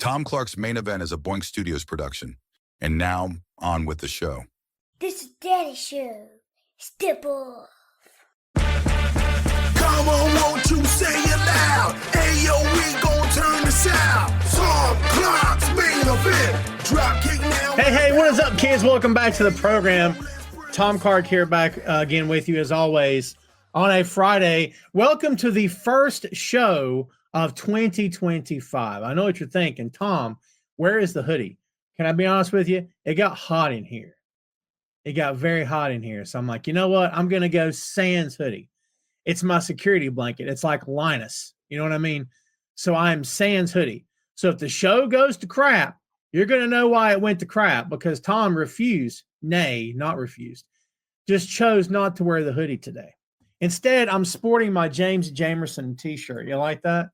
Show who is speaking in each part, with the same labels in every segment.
Speaker 1: Tom Clark's Main Event is a Boink Studios production. And now, on with the show.
Speaker 2: This is Daddy Show. Step off.
Speaker 3: Come on, won't you say it loud? Ayo, we gon' turn this out. Tom Clark's Main Event. Drop kick now.
Speaker 4: Hey, what is up, kids? Welcome back to the program. Tom Clark here, back again with you as always on a Friday. Welcome to the first show of 2025. I know what you're thinking. Tom, where is the hoodie? Can I be honest with you? It got hot in here. It got very hot in here. So I'm like, you know what? I'm going to go sans hoodie. It's my security blanket. It's like Linus. You know what I mean? So I'm sans hoodie. So if the show goes to crap, you're going to know why it went to crap, because Tom refused. Nay, not refused. Just chose not to wear the hoodie today. Instead, I'm sporting my James Jamerson t-shirt. You like that?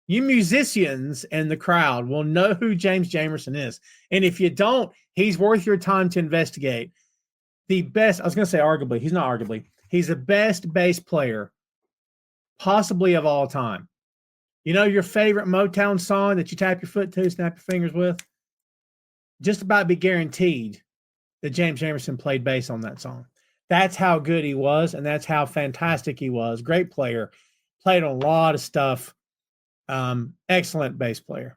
Speaker 4: You musicians in the crowd will know who James Jamerson is. And if you don't, he's worth your time to investigate. The best, I was going to say arguably, he's not arguably. He's the best bass player possibly of all time. You know your favorite Motown song that you tap your foot to, snap your fingers with? Just about be guaranteed that James Jamerson played bass on that song. That's how good he was, and that's how fantastic he was. Great player. Played on a lot of stuff. Excellent bass player.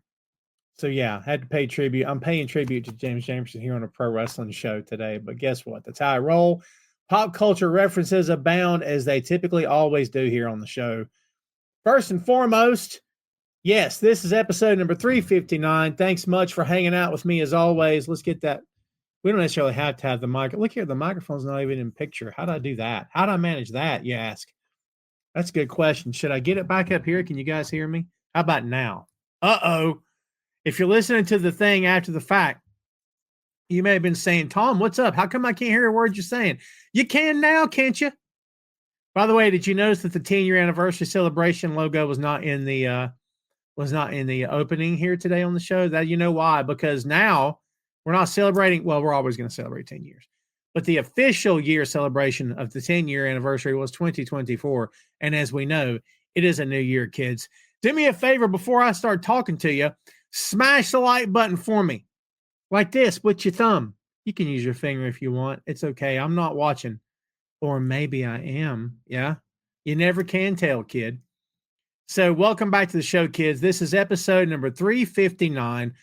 Speaker 4: So, yeah, had to pay tribute. I'm paying tribute to James Jamerson here on a pro wrestling show today. But guess what? That's how I roll. Pop culture references abound, as they typically always do here on the show. First and foremost, yes, this is episode number 359. Thanks much for hanging out with me as always. Let's get that. We don't necessarily have to have the mic. Look here, the microphone's not even in picture. How do I do that? How do I manage that, you ask? That's a good question. Should I get it back up here? Can you guys hear me? How about now? Uh-oh. If you're listening to the thing after the fact, you may have been saying, Tom, what's up? How come I can't hear a word you're saying? You can now, can't you? By the way, did you notice that the 10-year anniversary celebration logo was not in the opening here today on the show? That you know why? Because now we're not celebrating. Well, we're always going to celebrate 10 years. But the official year celebration of the 10-year anniversary was 2024. And as we know, it is a new year, kids. Do me a favor before I start talking to you. Smash the like button for me. Like this, with your thumb. You can use your finger if you want. It's okay. I'm not watching. Or maybe I am. Yeah. You never can tell, kid. So welcome back to the show, kids. This is episode number 359.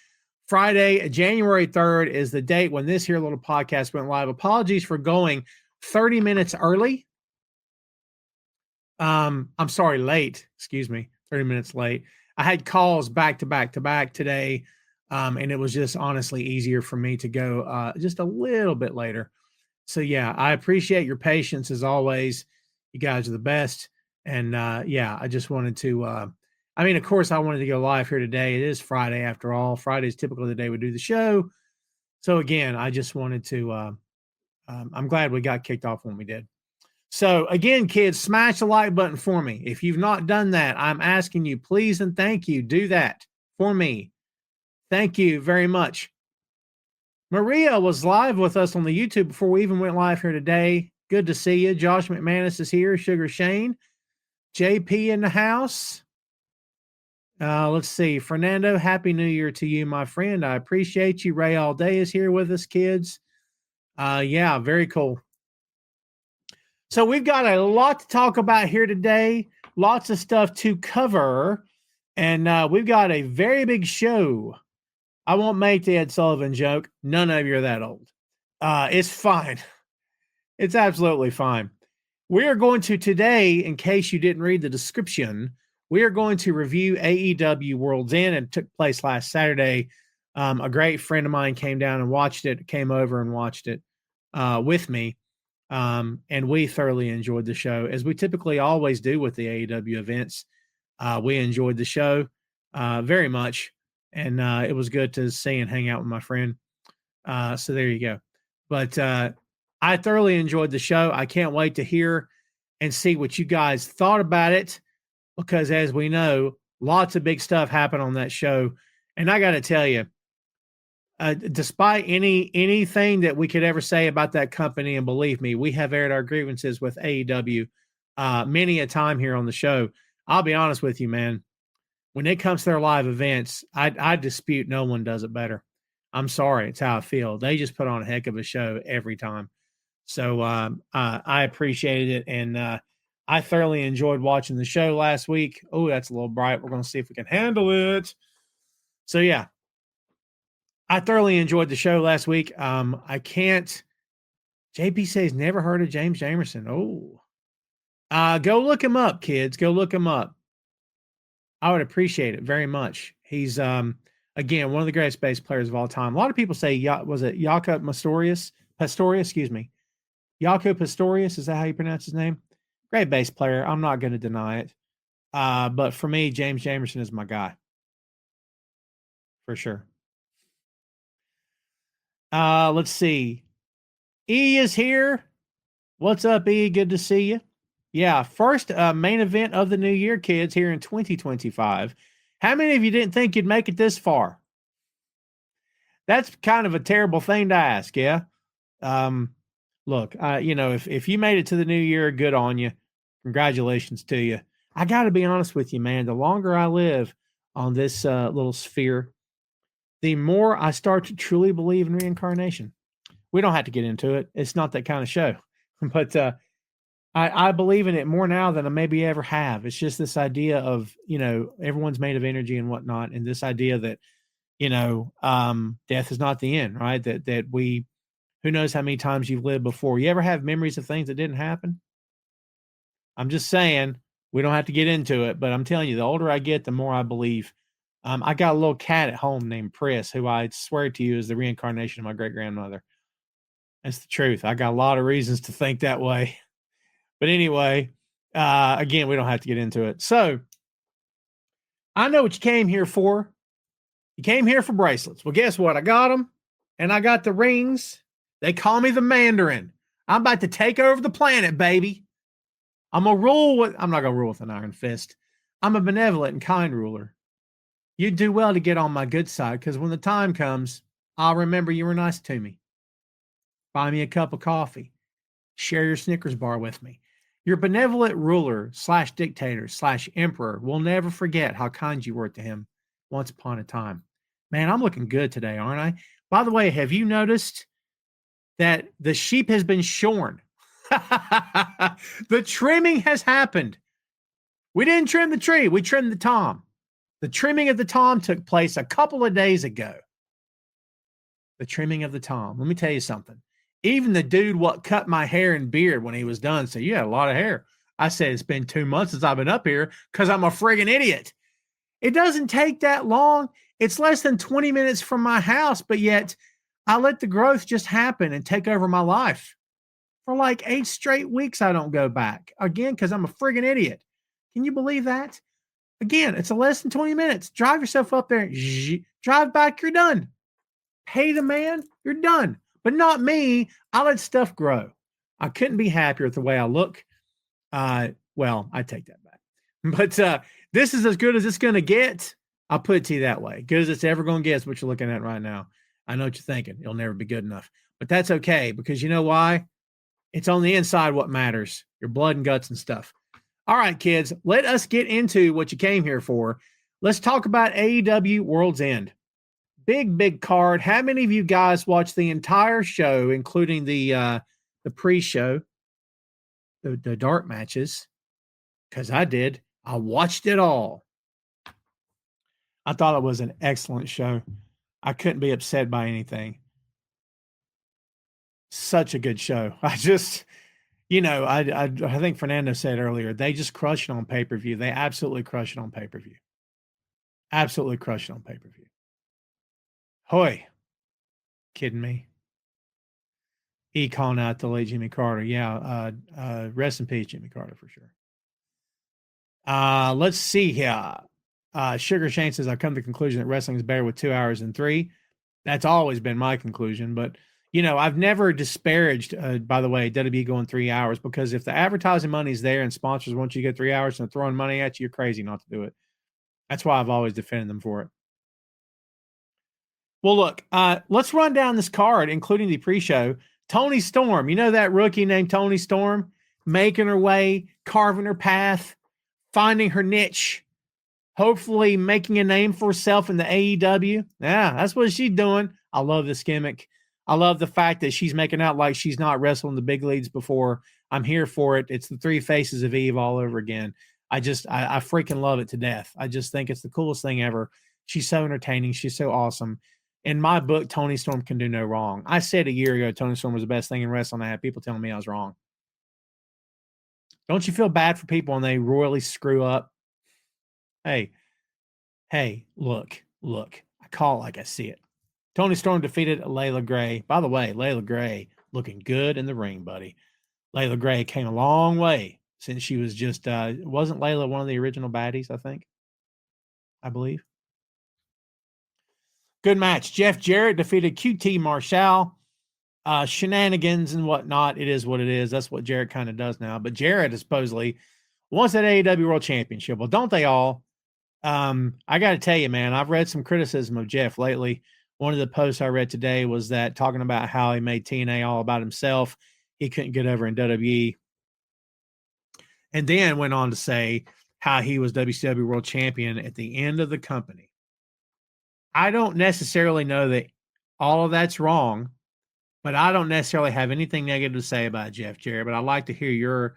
Speaker 4: Friday, January 3rd is the date when this here little podcast went live. Apologies for going 30 minutes early. I'm sorry, late. Excuse me, 30 minutes late. I had calls back to back to back today, and it was just honestly easier for me to go just a little bit later. So, yeah, I appreciate your patience as always. You guys are the best. And, yeah, I just wanted to of course, I wanted to go live here today. It is Friday after all. Friday is typically the day we do the show. So, again, I just wanted to I'm glad we got kicked off when we did. So, again, kids, smash the like button for me. If you've not done that, I'm asking you, please and thank you, do that for me. Thank you very much. Maria was live with us on the YouTube before we even went live here today. Good to see you. Josh McManus is here. Sugar Shane. JP in the house. Let's see. Fernando, Happy New Year to you, my friend. I appreciate you. Ray All Day is here with us, kids. Yeah, very cool. So we've got a lot to talk about here today. Lots of stuff to cover. And we've got a very big show. I won't make the Ed Sullivan joke. None of you are that old. It's fine. It's absolutely fine. We are going to today, in case you didn't read the description, we are going to review AEW Worlds End. It took place last Saturday. A great friend of mine came down and watched it, came over and watched it with me. And we thoroughly enjoyed the show, as we typically always do with the AEW events. We enjoyed the show very much. And it was good to see and hang out with my friend. So there you go. But I thoroughly enjoyed the show. I can't wait to hear and see what you guys thought about it, because as we know, lots of big stuff happened on that show. And I got to tell you, despite anything that we could ever say about that company, and believe me, we have aired our grievances with AEW many a time here on the show. I'll be honest with you, man. when it comes to their live events, I dispute no one does it better. I'm sorry. It's how I feel. They just put on a heck of a show every time. So I appreciated it. And I thoroughly enjoyed watching the show last week. Oh, that's a little bright. We're going to see if we can handle it. So, yeah, I thoroughly enjoyed the show last week. I can't. JP says never heard of James Jamerson. Oh, go look him up, kids. Go look him up. I would appreciate it very much. He's again one of the greatest bass players of all time. A lot of people say, was it Jaco Pastorius? Excuse me, Jaco Pastorius. Is that how you pronounce his name? Great bass player. I'm not going to deny it. But for me, James Jamerson is my guy for sure. Let's see. E is here. What's up, E? Good to see you. Yeah, first main event of the new year, kids, here in 2025. How many of you didn't think you'd make it this far? That's kind of a terrible thing to ask, yeah? Look, if you made it to the new year, good on you. Congratulations to you. I got to be honest with you, man. The longer I live on this little sphere, the more I start to truly believe in reincarnation. We don't have to get into it. It's not that kind of show. But I believe in it more now than I maybe ever have. It's just this idea of, everyone's made of energy and whatnot. And this idea that, death is not the end, right? That who knows how many times you've lived before. You ever have memories of things that didn't happen? I'm just saying, we don't have to get into it, but I'm telling you, the older I get, the more I believe. I got a little cat at home named Pris, who I swear to you is the reincarnation of my great-grandmother. That's the truth. I got a lot of reasons to think that way. But anyway, again, we don't have to get into it. So I know what you came here for. You came here for bracelets. Well, guess what? I got them, and I got the rings. They call me the Mandarin. I'm about to take over the planet, baby. I'm not going to rule with an iron fist. I'm a benevolent and kind ruler. You'd do well to get on my good side, because when the time comes, I'll remember you were nice to me. Buy me a cup of coffee. Share your Snickers bar with me. Your benevolent ruler / dictator / emperor will never forget how kind you were to him once upon a time. Man, I'm looking good today, aren't I? By the way, have you noticed that the sheep has been shorn? The trimming has happened. We didn't trim the tree. We trimmed the tom. The trimming of the tom took place a couple of days ago. The trimming of the tom. Let me tell you something. Even the dude what cut my hair and beard when he was done said, you had a lot of hair. I said, it's been 2 months since I've been up here because I'm a friggin' idiot. It doesn't take that long. It's less than 20 minutes from my house, but yet I let the growth just happen and take over my life. For like 8 straight weeks, I don't go back. Again, because I'm a friggin' idiot. Can you believe that? Again, it's a less than 20 minutes. Drive yourself up there. Drive back, you're done. Pay the man, you're done. But not me. I let stuff grow. I couldn't be happier with the way I look. Well, I take that back. But this is as good as it's going to get. I'll put it to you that way. Good as it's ever going to get is what you're looking at right now. I know what you're thinking. It'll never be good enough. But that's okay, because you know why? It's on the inside what matters. Your blood and guts and stuff. All right, kids, let us get into what you came here for. Let's talk about AEW Worlds End. Big card. How many of you guys watched the entire show, including the pre-show, the dark matches? Because I did. I watched it all. I thought it was an excellent show. I couldn't be upset by anything. Such a good show. I think Fernando said earlier, they just crush it on pay-per-view. They absolutely crush it on pay-per-view. Absolutely crush it on pay-per-view. Hoy. Kidding me? He calling out the late Jimmy Carter. Yeah, rest in peace, Jimmy Carter, for sure. Let's see here. Sugar Shane says, I've come to the conclusion that wrestling is better with 2 hours than 3. That's always been my conclusion. But, I've never disparaged, by the way, WWE going 3 hours, because if the advertising money's there and sponsors want you to get 3 hours and throwing money at you, you're crazy not to do it. That's why I've always defended them for it. Well, look, let's run down this card, including the pre-show. Toni Storm, that rookie named Toni Storm, making her way, carving her path, finding her niche. hopefully making a name for herself in the AEW. Yeah, that's what she's doing. I love this gimmick. I love the fact that she's making out like she's not wrestling the big leagues before. I'm here for it. It's the three faces of Eve all over again. I freaking love it to death. I just think it's the coolest thing ever. She's so entertaining. She's so awesome. In my book, Toni Storm can do no wrong. I said a year ago Toni Storm was the best thing in wrestling. I had people telling me I was wrong. Don't you feel bad for people when they royally screw up? Hey, look. I call it like I see it. Toni Storm defeated Layla Gray. By the way, Layla Gray looking good in the ring, buddy. Layla Gray came a long way since she was just, wasn't Layla one of the original baddies, I believe. Good match. Jeff Jarrett defeated QT Marshall. Shenanigans and whatnot. It is what it is. That's what Jarrett kind of does now. But Jarrett is supposedly wants that AEW World Championship. Well, don't they all? I got to tell you, man, I've read some criticism of Jeff lately. One of the posts I read today was that talking about how he made TNA all about himself. He couldn't get over in WWE. And then went on to say how he was WCW World Champion at the end of the company. I don't necessarily know that all of that's wrong, but I don't necessarily have anything negative to say about Jeff Jarrett. But I'd like to hear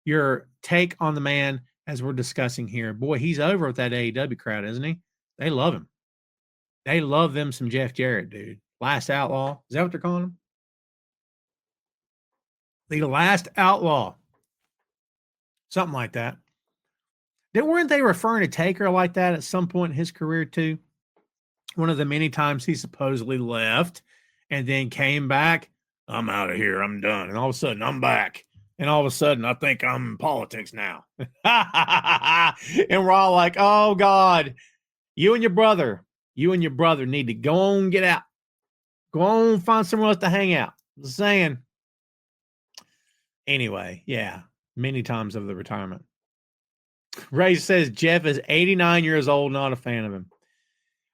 Speaker 4: your take on the man as we're discussing here. Boy, he's over with that AEW crowd, isn't he? They love him. They love them some Jeff Jarrett, dude. Last Outlaw. Is that what they're calling him? The Last Outlaw. Something like that. Weren't they referring to Taker like that at some point in his career too? One of the many times he supposedly left and then came back. I'm out of here. I'm done. And all of a sudden, I'm back. And all of a sudden, I think I'm in politics now. And we're all like, oh, God, you and your brother need to go on, get out. Go on, find somewhere else to hang out. Just saying. Anyway, yeah, many times of the retirement. Ray says Jeff is 89 years old, not a fan of him.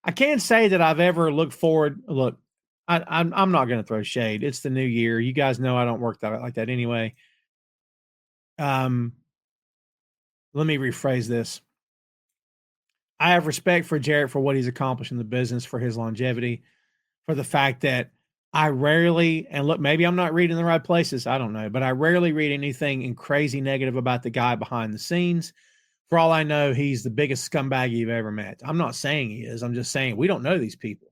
Speaker 4: I can't say that I've ever looked forward. Look, I'm not going to throw shade. It's the new year. You guys know I don't work like that anyway. Let me rephrase this. I have respect for Jarrett for what he's accomplished in the business, for his longevity, for the fact that I rarely, and look, maybe I'm not reading the right places. I don't know, but I rarely read anything in crazy negative about the guy behind the scenes. For all I know, he's the biggest scumbag you've ever met. I'm not saying he is. I'm just saying we don't know these people.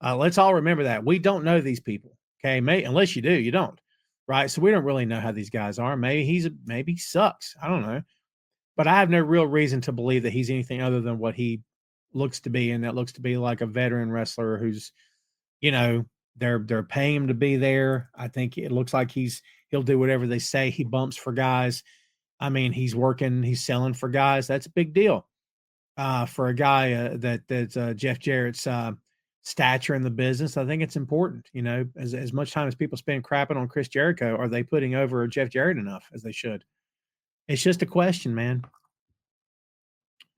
Speaker 4: Let's all remember that. We don't know these people. Okay. Unless you do, you don't. Right. So we don't really know how these guys are. Maybe he sucks. I don't know. But I have no real reason to believe that he's anything other than what he looks to be. And that looks to be like a veteran wrestler who's, they're paying him to be there. I think it looks like he'll do whatever they say. He bumps for guys. I mean, he's working, he's selling for guys. That's a big deal for a guy that's Jeff Jarrett's stature in the business. I think it's important, as much time as people spend crapping on Chris Jericho, are they putting over Jeff Jarrett enough as they should? It's just a question, man.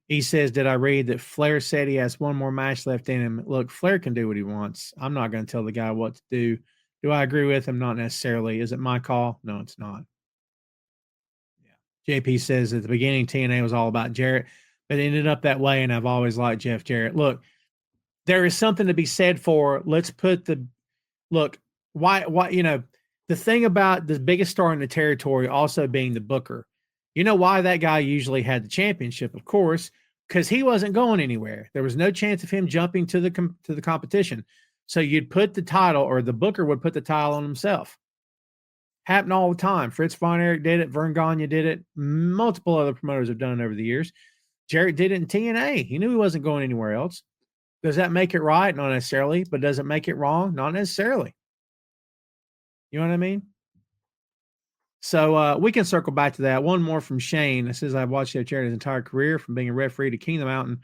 Speaker 4: He says, did I read that Flair said he has one more match left in him? Look, Flair can do what he wants. I'm not going to tell the guy what to do. Do I agree with him? Not necessarily. Is it my call? No, it's not. JP says at the beginning, TNA was all about Jarrett, but it ended up that way, and I've always liked Jeff Jarrett. Look, there is something to be said for, the thing about the biggest star in the territory also being the booker. You know why that guy usually had the championship, of course, because he wasn't going anywhere. There was no chance of him jumping to the competition. So you'd put the title, or the booker would put the title on himself. Happened all the time. Fritz Von Erich did it. Vern Gagne did it. Multiple other promoters have done it over the years. Jarrett did it in TNA. He knew he wasn't going anywhere else. Does that make it right? Not necessarily. But does it make it wrong? Not necessarily. You know what I mean? So we can circle back to that. One more from Shane. It says, I've watched Jeff Jarrett his entire career, from being a referee to King of the Mountain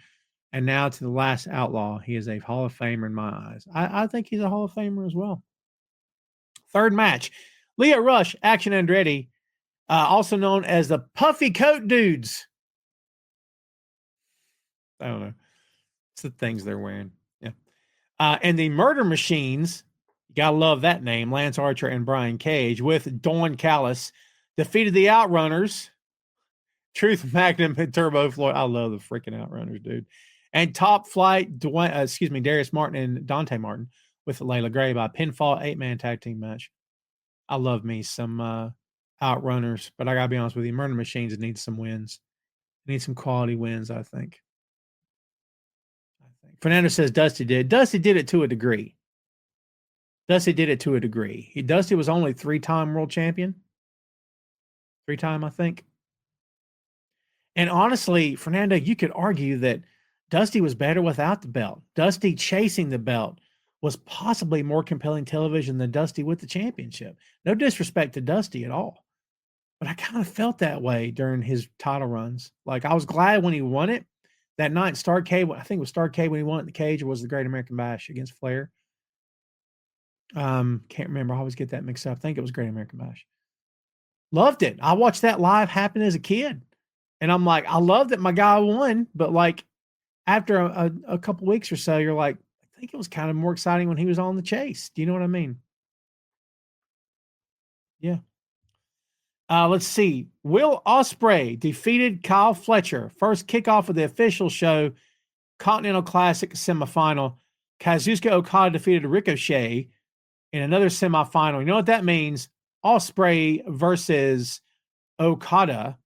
Speaker 4: and now to the Last Outlaw. He is a Hall of Famer in my eyes. I think he's a Hall of Famer as well. Third match. Lio Rush, Action Andretti, also known as the Puffy Coat Dudes. I don't know. It's the things they're wearing. Yeah. And the Murder Machines, you got to love that name, Lance Archer and Brian Cage, with Dawn Callis, defeated the Outrunners, Truth Magnum and Turbo Floyd. I love the freaking Outrunners, dude. And Top Flight, Darius Martin and Dante Martin with Layla Gray by pinfall 8-man tag team match. I love me some Outrunners, but I gotta be honest with you, Murder Machines need some wins. Need some quality wins, I think. Fernando says Dusty did. Dusty did it to a degree. Dusty was only 3-time world champion. 3-time, I think. And honestly, Fernando, you could argue that Dusty was better without the belt. Dusty chasing the belt was possibly more compelling television than Dusty with the championship. No disrespect to Dusty at all. But I kind of felt that way during his title runs. Like, I was glad when he won it. That night, Starrcade, I think it was Starrcade when he won it in the cage, or was the Great American Bash against Flair? Can't remember. I always get that mixed up. I think it was Great American Bash. Loved it. I watched that live happen as a kid. And I'm like, I love that my guy won, but like after a couple weeks or so, you're like, I think it was kind of more exciting when he was on the chase. Do you know what I mean? Yeah. Let's see. Will Ospreay defeated Kyle Fletcher. First kickoff of the official show, Continental Classic semifinal. Kazuchika Okada defeated Ricochet in another semifinal. You know what that means? Ospreay versus Okada.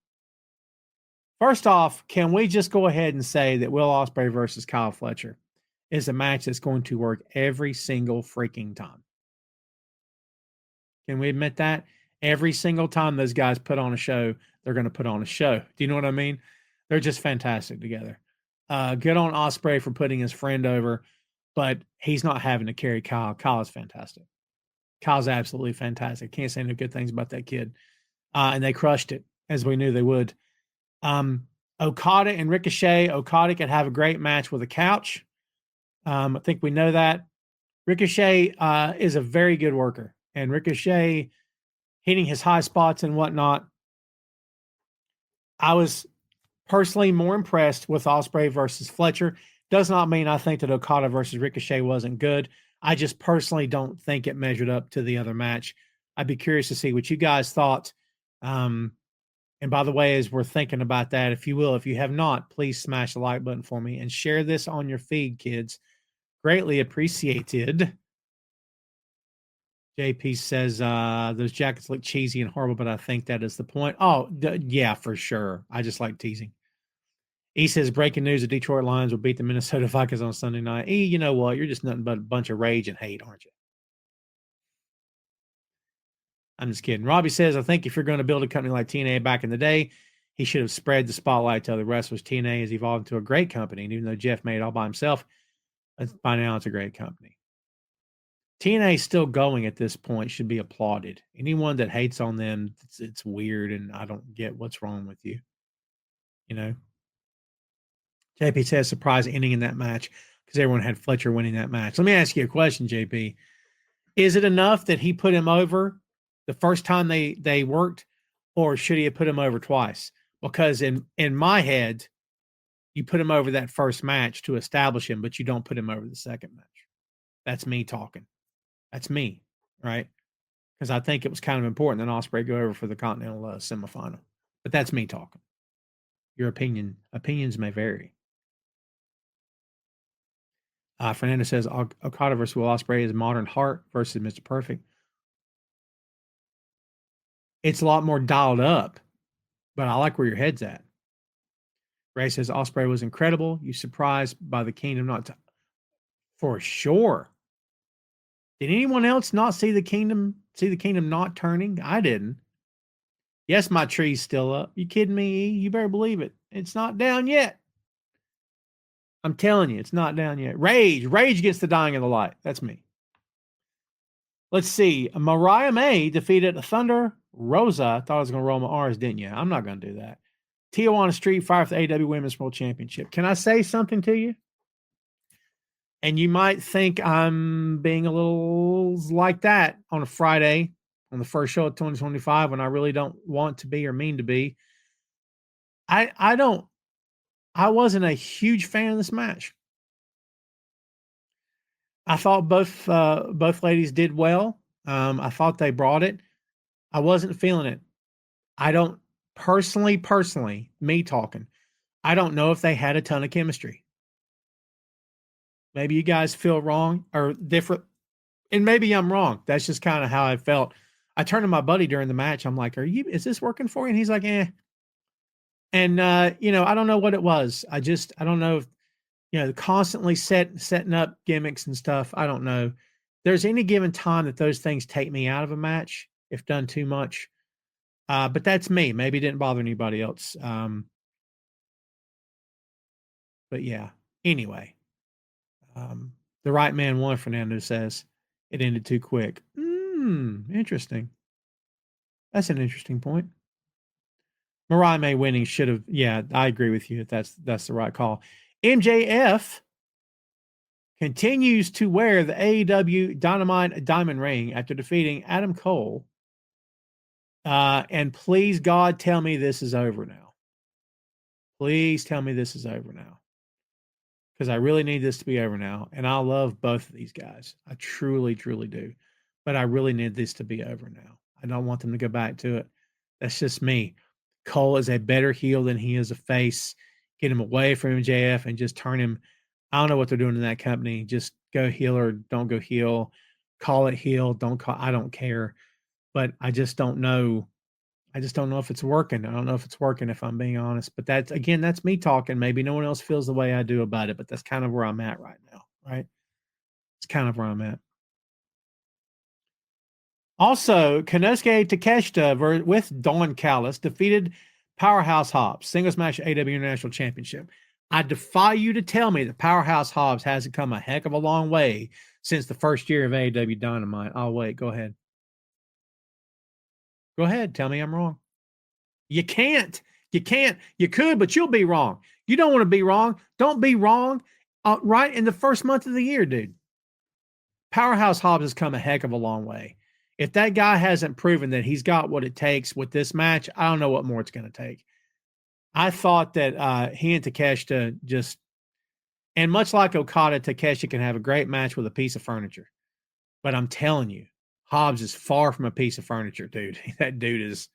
Speaker 4: First off, can we just go ahead and say that Will Ospreay versus Kyle Fletcher is a match that's going to work every single freaking time? Can we admit that? Every single time those guys put on a show, they're going to put on a show. Do you know what I mean? They're just fantastic together. Good on Ospreay for putting his friend over, but he's not having to carry Kyle. Kyle is fantastic. Kyle's absolutely fantastic. Can't say no good things about that kid. And they crushed it, as we knew they would. Okada and Ricochet. Okada could have a great match with a couch. I think we know that. Ricochet is a very good worker, and Ricochet hitting his high spots and whatnot. I was personally more impressed with Ospreay versus Fletcher. Does not mean I think that Okada versus Ricochet wasn't good. I just personally don't think it measured up to the other match. I'd be curious to see what you guys thought. And by the way, as we're thinking about that, if you will, if you have not, please smash the like button for me and share this on your feed, kids. Greatly appreciated. JP says those jackets look cheesy and horrible, but I think that is the point. Oh, yeah, for sure. I just like teasing. E says breaking news: the Detroit Lions will beat the Minnesota Vikings on Sunday night. E, you know what? You're just nothing but a bunch of rage and hate, aren't you? I'm just kidding. Robbie says, I think if you're going to build a company like TNA back in the day, he should have spread the spotlight to other wrestlers. TNA has evolved into a great company. And even though Jeff made it all by himself, by now it's a great company. TNA is still going at this point, should be applauded. Anyone that hates on them, it's weird, and I don't get what's wrong with you. You know? JP says surprise ending in that match because everyone had Fletcher winning that match. Let me ask you a question, JP. Is it enough that he put him over the first time they worked, or should he have put him over twice? Because in my head, you put him over that first match to establish him, but you don't put him over the second match. That's me talking. That's me, right? Because I think it was kind of important that Ospreay go over for the Continental semifinal. But that's me talking. Your opinions may vary. Fernando says Okada versus Will Ospreay is Modern Heart versus Mr. Perfect. It's a lot more dialed up, but I like where your head's at. Ray says Ospreay was incredible. You surprised by the Kingdom not to, for sure. Did anyone else not see the Kingdom not turning? I didn't. Yes, my tree's still up. You kidding me? You better believe it. It's not down yet. I'm telling you, it's not down yet. Rage gets the dying of the light. That's me. Let's see. Mariah May defeated Thunder Rosa. I thought I was going to roll my R's, didn't you? I'm not going to do that. Tijuana Street Fire for the AEW Women's World Championship. Can I say something to you? And you might think I'm being a little like that on a Friday on the first show of 2025 when I really don't want to be or mean to be. I wasn't a huge fan of this match. I thought both ladies did well. I thought they brought it. I wasn't feeling it. I don't personally, me talking, I don't know if they had a ton of chemistry. Maybe you guys feel wrong or different, and maybe I'm wrong. That's just kind of how I felt. I turned to my buddy during the match. I'm like, is this working for you? And he's like, eh. And, I don't know what it was. I don't know if, constantly setting up gimmicks and stuff. I don't know. There's any given time that those things take me out of a match if done too much. But that's me. Maybe it didn't bother anybody else. But yeah, anyway, the right man won, Fernando says. It ended too quick. Interesting. That's an interesting point. Mariah May winning should have. Yeah, I agree with you. That's the right call. MJF continues to wear the AEW Dynamite Diamond Ring after defeating Adam Cole. And please, God, tell me this is over now. Please tell me this is over now. Because I really need this to be over now. And I love both of these guys. I truly, truly do. But I really need this to be over now. I don't want them to go back to it. That's just me. Cole is a better heel than he is a face. Get him away from MJF and just turn him. I don't know what they're doing in that company. Just go heel or don't go heel. Call it heel. Don't call. I don't care. But I just don't know. I just don't know if it's working. I don't know if it's working, if I'm being honest. But that's me talking. Maybe no one else feels the way I do about it, but that's kind of where I'm at right now, right? It's kind of where I'm at. Also, Konosuke Takeshita with Don Callis defeated Powerhouse Hobbs, singles match AEW International Championship. I defy you to tell me that Powerhouse Hobbs hasn't come a heck of a long way since the first year of AEW Dynamite. I'll wait. Go ahead. Go ahead. Tell me I'm wrong. You can't. You can't. You could, but you'll be wrong. You don't want to be wrong. Don't be wrong right in the first month of the year, dude. Powerhouse Hobbs has come a heck of a long way. If that guy hasn't proven that he's got what it takes with this match, I don't know what more it's going to take. I thought that he and Takeshita just, and much like Okada, Takeshita can have a great match with a piece of furniture. But I'm telling you, Hobbs is far from a piece of furniture, dude. That dude is,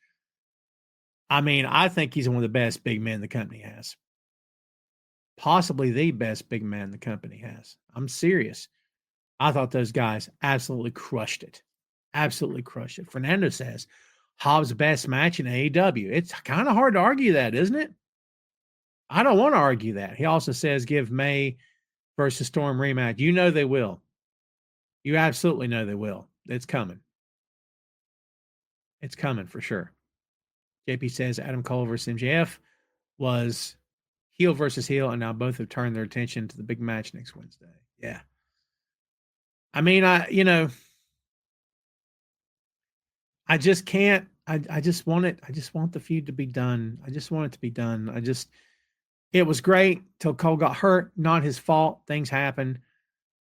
Speaker 4: I think he's one of the best big men the company has. Possibly the best big man the company has. I'm serious. I thought those guys absolutely crushed it. Absolutely crushed it. Fernando says, Hobbs' best match in AEW. It's kind of hard to argue that, isn't it? I don't want to argue that. He also says, give May versus Storm rematch. You know they will. You absolutely know they will. It's coming. It's coming for sure. JP says Adam Cole versus MJF was heel versus heel, and now both have turned their attention to the big match next Wednesday. Yeah. I just can't. I just want it. I just want the feud to be done. I just want it to be done. It was great till Cole got hurt. Not his fault. Things happen.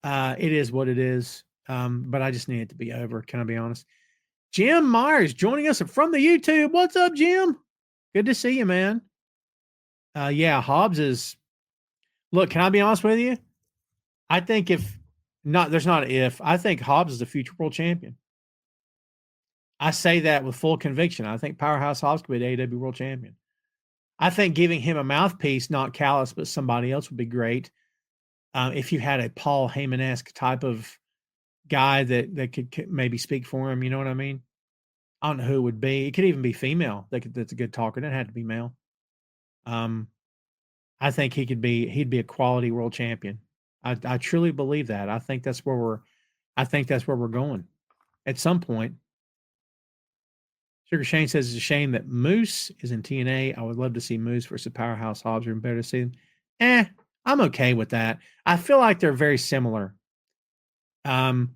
Speaker 4: It is what it is. But I just need it to be over. Can I be honest? Jim Myers joining us from the YouTube. What's up, Jim? Good to see you, man. Yeah, Hobbs is. Look, can I be honest with you? I think I think Hobbs is the future world champion. I say that with full conviction. I think Powerhouse Hobbs could be the AEW World Champion. I think giving him a mouthpiece, not Callis, but somebody else would be great. If you had a Paul Heyman-esque type of guy that could maybe speak for him, you know what I mean? I don't know who it would be. It could even be female. That's a good talker. It doesn't have to be male. I think he'd be a quality world champion. I truly believe that. I think that's where we're going at some point. Sugar Shane says it's a shame that Moose is in TNA. I would love to see Moose versus Powerhouse Hobbs. Or better to see them. I'm okay with that. I feel like they're very similar. And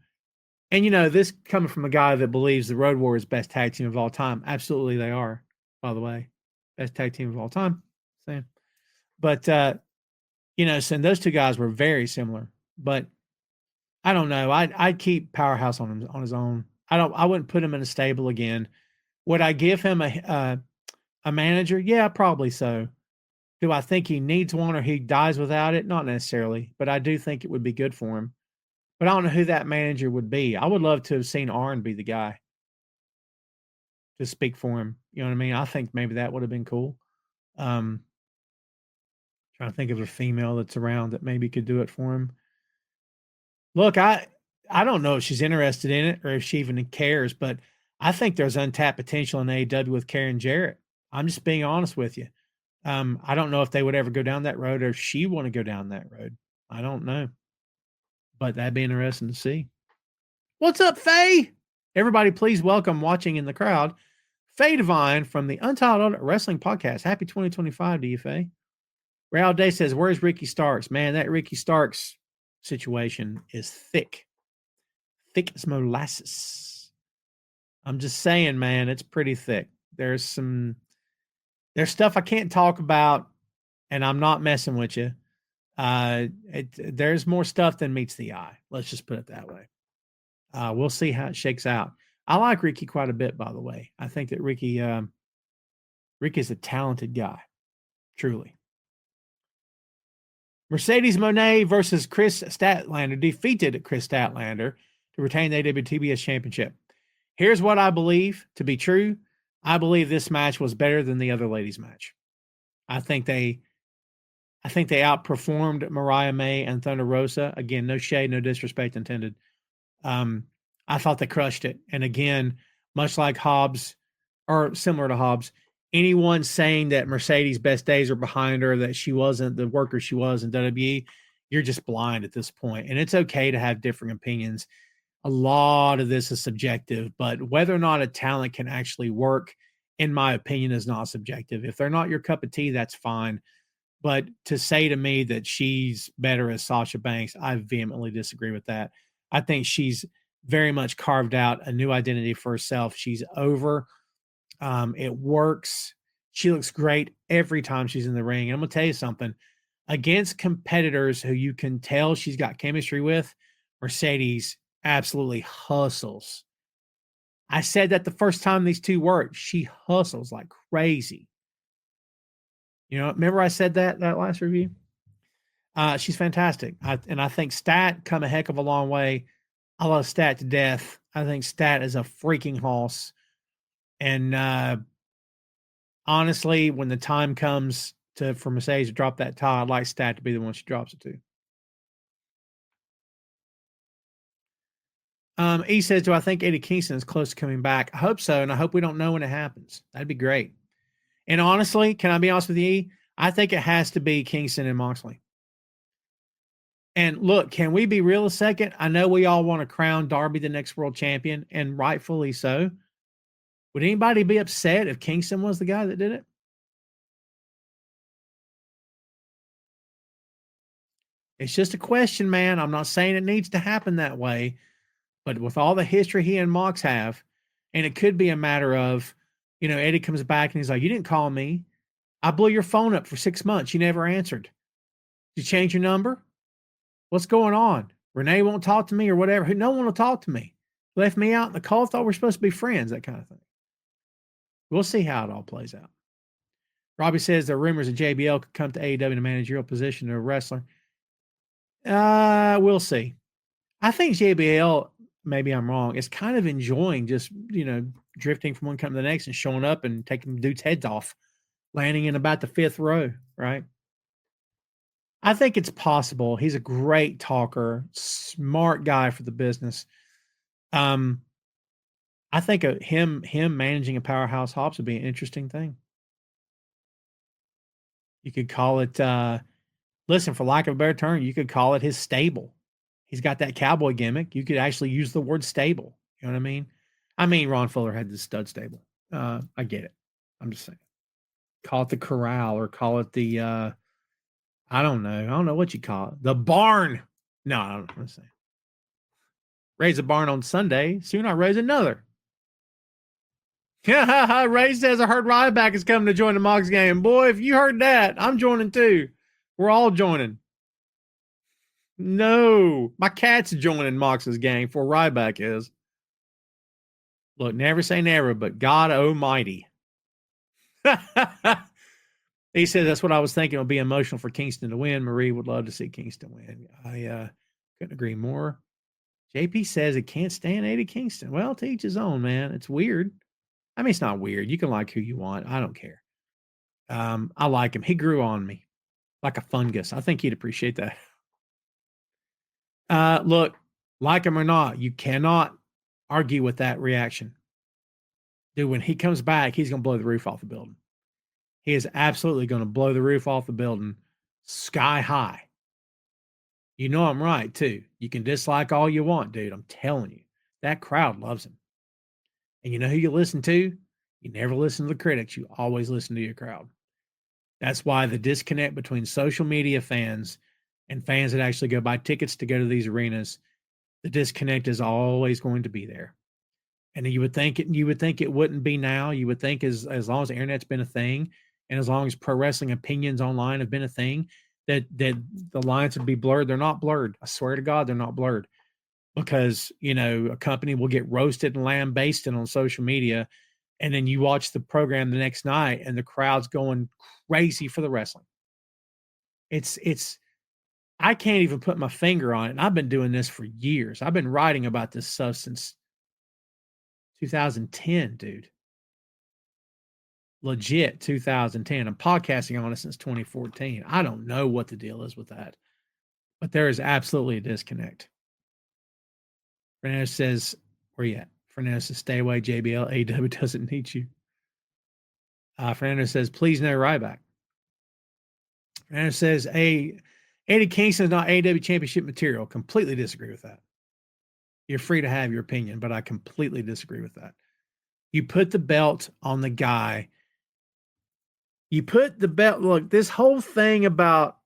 Speaker 4: this coming from a guy that believes the Road Warriors best tag team of all time. Absolutely, they are. By the way, best tag team of all time. Same. But so those two guys were very similar. But I don't know. I'd keep Powerhouse on his own. I wouldn't put him in a stable again. Would I give him a manager? Yeah, probably so. Do I think he needs one or he dies without it? Not necessarily, but I do think it would be good for him. But I don't know who that manager would be. I would love to have seen Arn be the guy to speak for him. You know what I mean? I think maybe that would have been cool. Trying to think of a female that's around that maybe could do it for him. Look, I don't know if she's interested in it or if she even cares, but I think there's untapped potential in AEW with Karen Jarrett. I'm just being honest with you. I don't know if they would ever go down that road or if she want to go down that road. I don't know. But that'd be interesting to see. What's up, Faye? Everybody, please welcome watching in the crowd, Faye Divine from the Untitled Wrestling Podcast. Happy 2025 to you, Faye. Real Day says, where's Ricky Starks? Man, that Ricky Starks situation is thick. Thick as molasses. I'm just saying, man, it's pretty thick. There's stuff I can't talk about, and I'm not messing with you. There's more stuff than meets the eye. Let's just put it that way. We'll see how it shakes out. I like Ricky quite a bit, by the way. I think that Ricky's a talented guy, truly. Mercedes Moné versus Chris Statlander defeated Chris Statlander to retain the AWTBS Championship. Here's what I believe to be true. I believe this match was better than the other ladies' match. I think they outperformed Mariah May and Thunder Rosa. Again, no shade, no disrespect intended. I thought they crushed it. And again, much like Hobbs, or similar to Hobbs, anyone saying that Mercedes' best days are behind her, that she wasn't the worker she was in WWE, you're just blind at this point. And it's okay to have differing opinions. A lot of this is subjective, but whether or not a talent can actually work, in my opinion, is not subjective. If they're not your cup of tea, that's fine. But to say to me that she's better as Sasha Banks, I vehemently disagree with that. I think she's very much carved out a new identity for herself. She's over. It works. She looks great every time she's in the ring. And I'm going to tell you something. Against competitors who you can tell she's got chemistry with, Mercedes absolutely hustles. I said that the first time these two worked. She hustles like crazy. You know, remember I said that last review? She's fantastic. I think Stat come a heck of a long way. I love Stat to death. I think Stat is a freaking hoss. And honestly, when the time comes for Mercedes to drop that tie, I'd like Stat to be the one she drops it to. E says, do I think Eddie Kingston is close to coming back? I hope so, and I hope we don't know when it happens. That'd be great. And honestly, can I be honest with you, E? I think it has to be Kingston and Moxley. And look, can we be real a second? I know we all want to crown Darby the next world champion, and rightfully so. Would anybody be upset if Kingston was the guy that did it? It's just a question, man. I'm not saying it needs to happen that way, but with all the history he and Mox have, and it could be a matter of, you know, Eddie comes back and he's like, you didn't call me. I blew your phone up for 6 months. You never answered. Did you change your number? What's going on? Renee won't talk to me or whatever. No one will talk to me. Left me out in the cold. Thought we're supposed to be friends, that kind of thing. We'll see how it all plays out. Robbie says there are rumors that JBL could come to AEW in a managerial position to a wrestler. We'll see. I think JBL, maybe I'm wrong, is kind of enjoying just, you know, drifting from one company to the next and showing up and taking dudes' heads off, landing in about the 5th row, right? I think it's possible. He's a great talker, smart guy for the business. I think him managing a powerhouse Hobbs would be an interesting thing. You could call it, listen, for lack of a better term, you could call it his stable. He's got that cowboy gimmick. You could actually use the word stable. You know what I mean? I mean, Ron Fuller had the stud stable. I get it. I'm just saying. Call it the corral or call it the, I don't know. I don't know what you call it. The barn. No, I don't know what I'm saying. Raise a barn on Sunday. Soon I raise another. Ray says, I heard Ryback is coming to join the Mox game. Boy, if you heard that, I'm joining too. We're all joining. No, my cat's joining Mox's gang before Ryback is. Look, never say never, but God almighty. He said, that's what I was thinking. It'll be emotional for Kingston to win. Marie would love to see Kingston win. I couldn't agree more. JP says it can't stand Eddie Kingston. Well, to each his own, man. It's weird. I mean, it's not weird. You can like who you want. I don't care. I like him. He grew on me like a fungus. I think he'd appreciate that. Look, like him or not, you cannot argue with that reaction. Dude, when he comes back, he's going to blow the roof off the building. He is absolutely going to blow the roof off the building sky high. You know I'm right, too. You can dislike all you want, dude. I'm telling you. That crowd loves him. And you know who you listen to? You never listen to the critics. You always listen to your crowd. That's why the disconnect between social media fans and fans that actually go buy tickets to go to these arenas, the disconnect is always going to be there. And you would think it wouldn't be now. You would think as long as the internet's been a thing, and as long as pro wrestling opinions online have been a thing, that the lines would be blurred. They're not blurred. I swear to God, they're not blurred. Because, a company will get roasted and lambasted on social media, and then you watch the program the next night and the crowd's going crazy for the wrestling. It's I can't even put my finger on it. And I've been doing this for years. I've been writing about this stuff since 2010, dude. Legit 2010. I'm podcasting on it since 2014. I don't know what the deal is with that, but there is absolutely a disconnect. Fernando says, where you at? Fernando says, stay away, JBL. AEW doesn't need you. Fernando says, please no Ryback. Fernando says, Eddie Kingston is not AEW championship material. Completely disagree with that. You're free to have your opinion, but I completely disagree with that. You put the belt on the guy. You put the belt, look, this whole thing about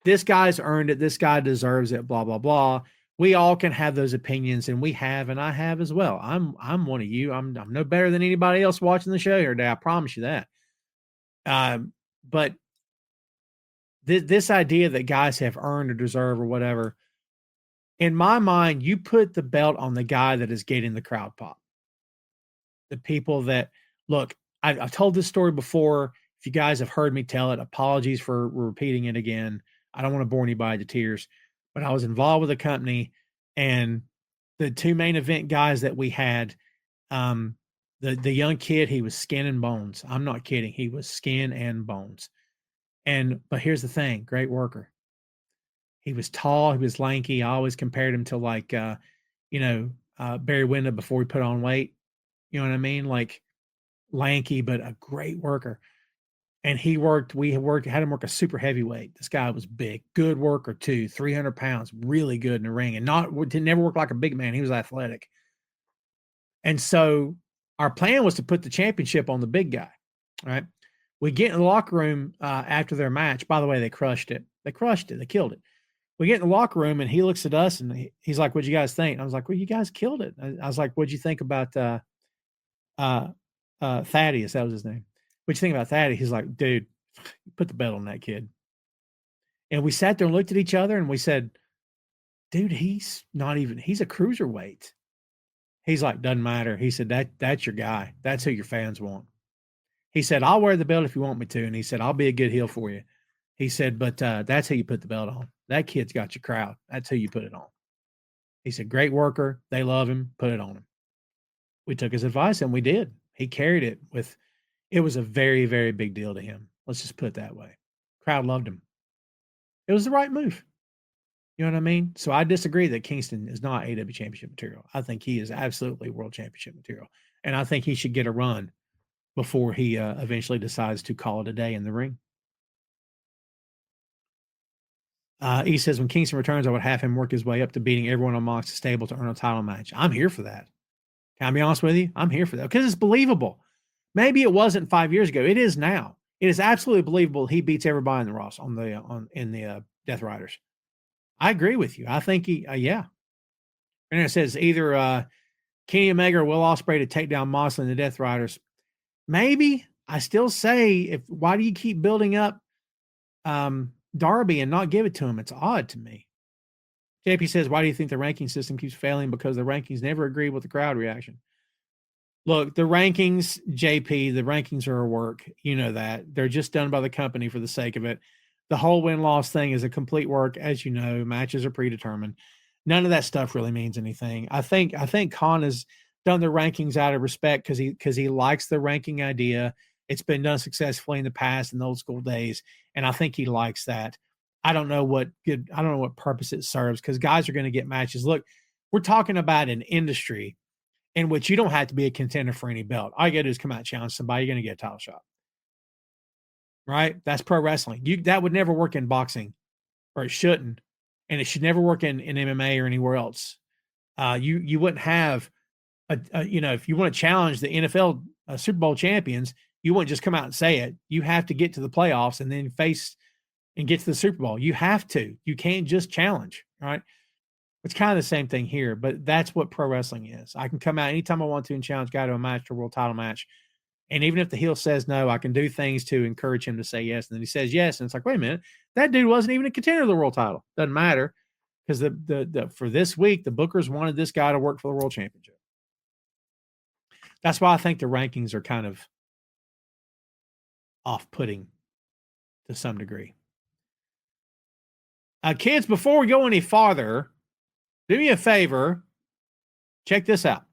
Speaker 4: this guy's earned it, this guy deserves it, blah, blah, blah. We all can have those opinions, and we have, and I have as well. I'm one of you. I'm no better than anybody else watching the show here today. I promise you that. But this idea that guys have earned or deserve or whatever, in my mind, you put the belt on the guy that is getting the crowd pop. The people that, look, I've told this story before. If you guys have heard me tell it, apologies for repeating it again. I don't want to bore anybody to tears. But I was involved with a company, and the two main event guys that we had, the young kid, he was skin and bones. I'm not kidding. He was skin and bones. But here's the thing, great worker. He was tall. He was lanky. I always compared him to Barry Windham before he put on weight. You know what I mean? Like lanky, but a great worker. And we had him work a super heavyweight. This guy was big, good worker too, 300 pounds, really good in the ring, and never work like a big man. He was athletic. And so our plan was to put the championship on the big guy. Right. We get in the locker room after their match. By the way, they crushed it. They killed it. We get in the locker room, and he looks at us, and he's like, what'd you guys think? And I was like, well, you guys killed it. I was like, what'd you think about Thaddeus? That was his name. What'd you think about Thaddeus? He's like, dude, put the belt on that kid. And we sat there and looked at each other, and we said, dude, he's a cruiserweight. He's like, doesn't matter. He said, that's your guy. That's who your fans want. He said, I'll wear the belt if you want me to. And he said, I'll be a good heel for you. He said, but that's who you put the belt on. That kid's got your crowd. That's who you put it on. He said, great worker. They love him. Put it on him. We took his advice, and we did. He carried it with, it was a very, very big deal to him. Let's just put it that way. Crowd loved him. It was the right move. You know what I mean? So I disagree that Kingston is not AEW championship material. I think he is absolutely world championship material. And I think he should get a run before he eventually decides to call it a day in the ring. He says, when Kingston returns, I would have him work his way up to beating everyone on Mox's stable to earn a title match. I'm here for that. Can I be honest with you? I'm here for that because it's believable. Maybe it wasn't 5 years ago. It is now. It is absolutely believable he beats everybody in the Ross in the Death Riders. I agree with you. I think yeah. And it says either Kenny Omega or Will Ospreay to take down Moxley and the Death Riders. Maybe. I still say, why do you keep building up Darby and not give it to him? It's odd to me. JP says, why do you think the ranking system keeps failing? Because the rankings never agree with the crowd reaction. Look, the rankings, JP, the rankings are a work. You know that. They're just done by the company for the sake of it. The whole win-loss thing is a complete work. As you know, matches are predetermined. None of that stuff really means anything. I think Khan is done the rankings out of respect because he likes the ranking idea. It's been done successfully in the past in the old school days, and I think he likes that. I don't know what purpose it serves because guys are going to get matches. Look, we're talking about an industry in which you don't have to be a contender for any belt. All you got to do is come out and challenge somebody. You're going to get a title shot. Right? That's pro wrestling. That would never work in boxing, or it shouldn't. And it should never work in MMA or anywhere else. You wouldn't have if you want to challenge the NFL Super Bowl champions, you wouldn't just come out and say it. You have to get to the playoffs and then face and get to the Super Bowl. You have to. You can't just challenge, right? It's kind of the same thing here, but that's what pro wrestling is. I can come out anytime I want to and challenge a guy to a match, to a world title match. And even if the heel says no, I can do things to encourage him to say yes. And then he says yes. And it's like, wait a minute, that dude wasn't even a contender to the world title. Doesn't matter. Because the for this week, the bookers wanted this guy to work for the world championship. That's why I think the rankings are kind of off-putting to some degree. Kids, before we go any farther, do me a favor. Check this out.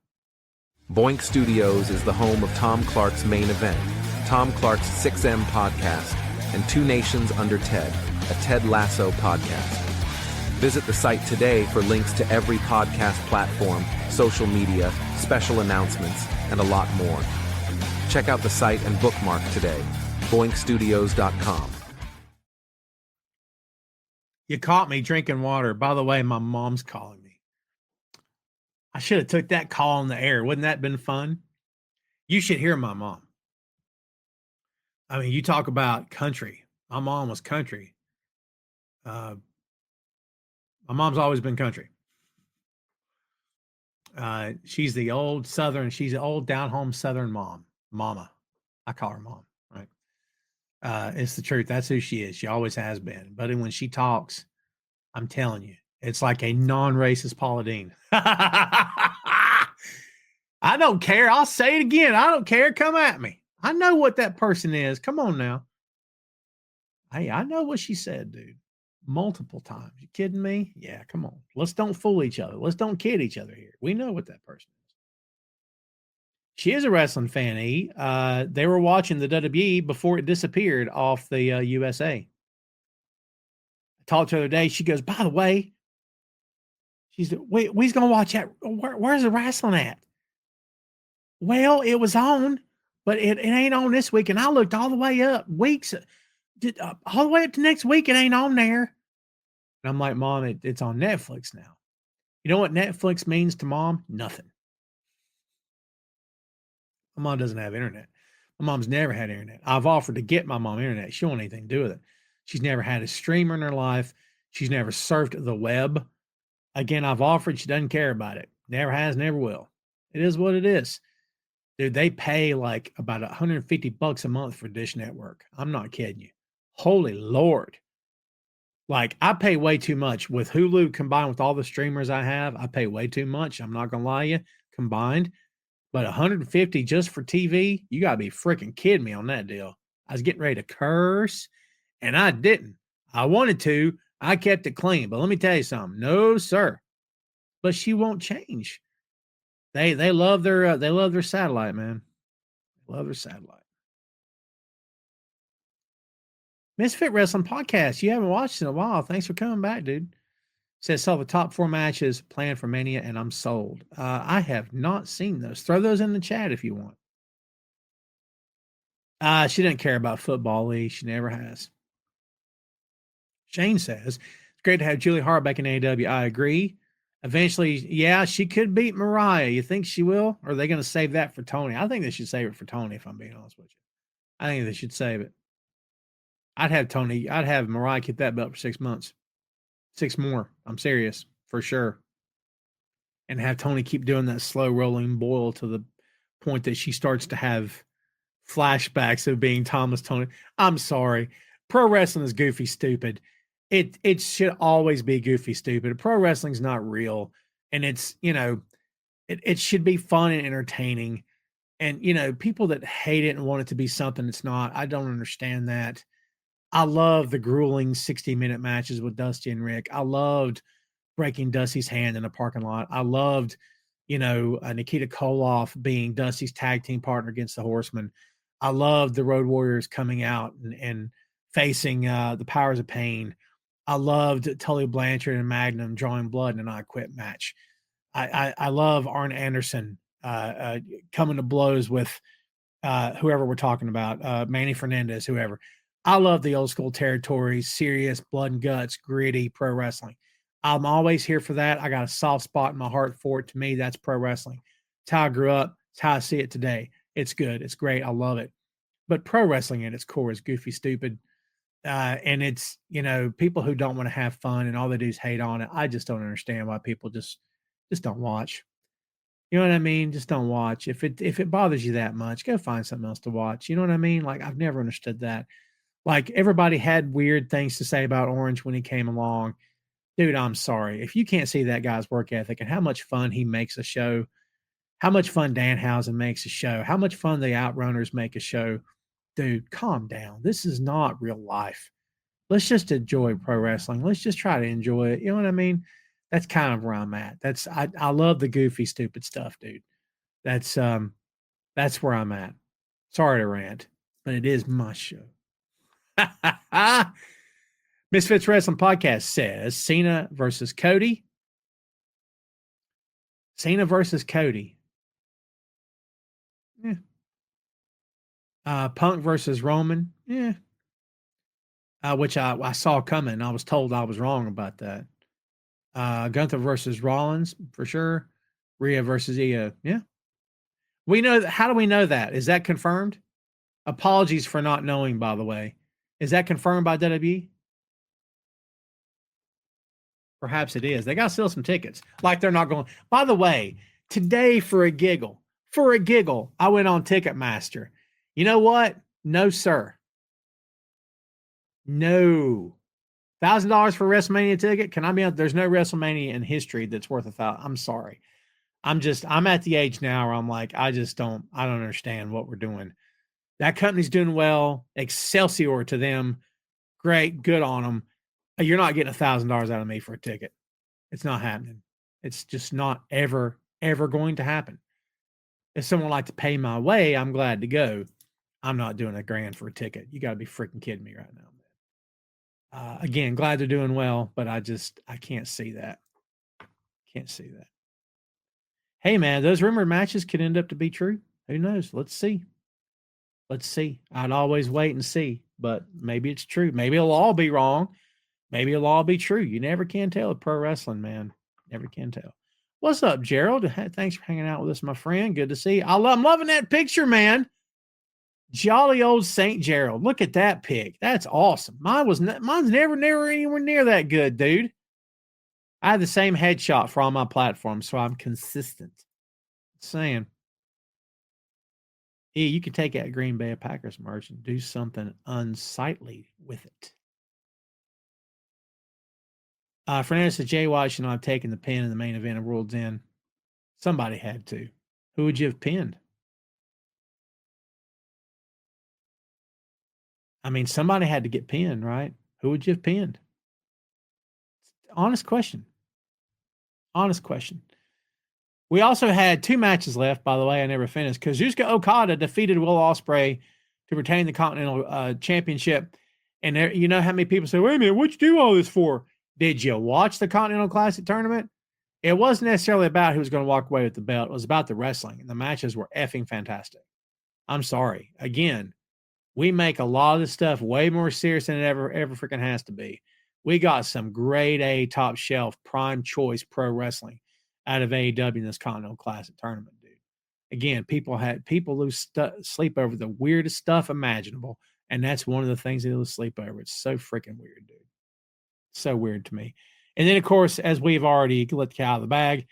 Speaker 5: Boink Studios is the home of Tom Clark's Main Event, Tom Clark's 6M podcast, and Two Nations Under Ted, a Ted Lasso podcast. Visit the site today for links to every podcast platform, social media, special announcements, and a lot more. Check out the site and bookmark today, boinkstudios.com.
Speaker 4: You caught me drinking water. By the way, my mom's calling me. I should have took that call on the air. Wouldn't that have been fun? You should hear my mom. I mean, you talk about country. My mom was country. My mom's always been country. She's the old Southern. She's the old down-home Southern mama. I call her mom, right? It's the truth. That's who she is. She always has been. But when she talks, I'm telling you, it's like a non-racist Paula Deen. I don't care. I'll say it again. I don't care. Come at me. I know what that person is. Come on now. Hey, I know what she said, dude. Multiple times. You kidding me? Yeah, come on. Let's don't fool each other. Let's don't kid each other here. We know what that person is. She is a wrestling fan, E. They were watching the WWE before it disappeared off the USA. I talked to her the other day. She goes, by the way, we's going to watch that. Where's the wrestling at? Well, it was on, but it ain't on this week. And I looked all the way up, all the way up to next week. It ain't on there. And I'm like, Mom, it's on Netflix now. You know what Netflix means to Mom? Nothing. My mom doesn't have internet. My mom's never had internet. I've offered to get my mom internet. She don't want anything to do with it. She's never had a streamer in her life. She's never surfed the web. Again, I've offered. She doesn't care about it. Never has, never will. It is what it is. Dude, they pay like about $150 a month for Dish Network. I'm not kidding you. Holy Lord. Like, I pay way too much with Hulu combined with all the streamers I have. I pay way too much. I'm not going to lie to you, combined. But $150 just for TV, you got to be freaking kidding me on that deal. I was getting ready to curse, and I didn't. I wanted to. I kept it clean. But let me tell you something. No, sir. But she won't change. They love their satellite, man. They love their satellite. Misfit Wrestling Podcast. You haven't watched in a while. Thanks for coming back, dude. Says, saw the top 4 matches planned for Mania, and I'm sold. I have not seen those. Throw those in the chat if you want. She didn't care about football, Lee. She never has. Shane says, it's great to have Julie Hart back in AEW. I agree. Eventually, yeah, she could beat Mariah. You think she will? Or are they going to save that for Tony? I think they should save it for Tony, if I'm being honest with you. I think they should save it. I'd have Mariah keep that belt for 6 months. 6 more. I'm serious, for sure. And have Tony keep doing that slow rolling boil to the point that she starts to have flashbacks of being Thomas Tony. I'm sorry. Pro wrestling is goofy stupid. It should always be goofy stupid. Pro wrestling's not real. And it's, it should be fun and entertaining. And, people that hate it and want it to be something it's not, I don't understand that. I love the grueling 60-minute matches with Dusty and Rick. I loved breaking Dusty's hand in a parking lot. I loved Nikita Koloff being Dusty's tag team partner against the Horsemen. I loved the Road Warriors coming out and facing the Powers of Pain. I loved Tully Blanchard and Magnum drawing blood in an I Quit match. I love Arn Anderson coming to blows with whoever we're talking about, Manny Fernandez, whoever. I love the old school territory, serious, blood and guts, gritty pro wrestling. I'm always here for that. I got a soft spot in my heart for it. To me, that's pro wrestling. It's how I grew up. It's how I see it today. It's good. It's great. I love it. But pro wrestling at its core is goofy, stupid. And it's, people who don't want to have fun and all they do is hate on it. I just don't understand why people just don't watch. You know what I mean? Just don't watch. If it bothers you that much, go find something else to watch. You know what I mean? Like, I've never understood that. Like, everybody had weird things to say about Orange when he came along. Dude, I'm sorry. If you can't see that guy's work ethic and how much fun he makes a show, how much fun Danhausen makes a show, how much fun the Outrunners make a show, dude, calm down. This is not real life. Let's just enjoy pro wrestling. Let's just try to enjoy it. You know what I mean? That's kind of where I'm at. I love the goofy, stupid stuff, dude. That's where I'm at. Sorry to rant, but it is my show. Misfits Wrestling Podcast says Cena versus Cody. Cena versus Cody. Yeah. Punk versus Roman. Yeah. Which I saw coming. I was told I was wrong about that. Gunther versus Rollins for sure. Rhea versus Io. Yeah. We know. How do we know that? Is that confirmed? Apologies for not knowing, by the way. Is that confirmed by WWE? Perhaps it is. They got to sell some tickets. Like they're not going. By the way, today for a giggle, I went on Ticketmaster. You know what? No, sir. No. $1,000 for a WrestleMania ticket? Can I be on? There's no WrestleMania in history that's worth $1,000. I'm sorry. I'm at the age now where I'm like, I don't understand what we're doing. That company's doing well. Excelsior to them. Great. Good on them. You're not getting $1,000 out of me for a ticket. It's not happening. It's just not ever going to happen. If someone would like to pay my way, I'm glad to go. I'm not doing $1,000 for a ticket. You got to be freaking kidding me right now. Again, glad they're doing well, but I can't see that. Can't see that. Hey, man, those rumored matches could end up to be true. Who knows? Let's see. I'd always wait and see, but maybe it's true. Maybe it'll all be wrong. Maybe it'll all be true. You never can tell with pro wrestling, man. Never can tell. What's up, Gerald? Thanks for hanging out with us, my friend. Good to see you. I'm loving that picture, man. Jolly old St. Gerald. Look at that pic. That's awesome. Mine's never anywhere near that good, dude. I have the same headshot for all my platforms, so I'm consistent. Just saying. Yeah, you could take that Green Bay Packers merch and do something unsightly with it. Fernandez said, Jay White should not have taken the pin in the main event of Worlds End. Somebody had to. Who would you have pinned? I mean, somebody had to get pinned, right? Who would you have pinned? Honest question. We also had 2 matches left, by the way. I never finished. Kazuchika Okada defeated Will Ospreay to retain the Continental Championship. And there, you know how many people say, wait a minute, what'd you do all this for? Did you watch the Continental Classic tournament? It wasn't necessarily about who was going to walk away with the belt. It was about the wrestling. And the matches were effing fantastic. I'm sorry. Again, we make a lot of this stuff way more serious than it ever freaking has to be. We got some grade A, top shelf, prime choice pro wrestling out of AEW in this Continental Classic tournament, dude. Again, people lose sleep over the weirdest stuff imaginable, and that's one of the things they lose sleep over. It's so freaking weird, dude. So weird to me. And then, of course, as we've already let the cat out of the bag,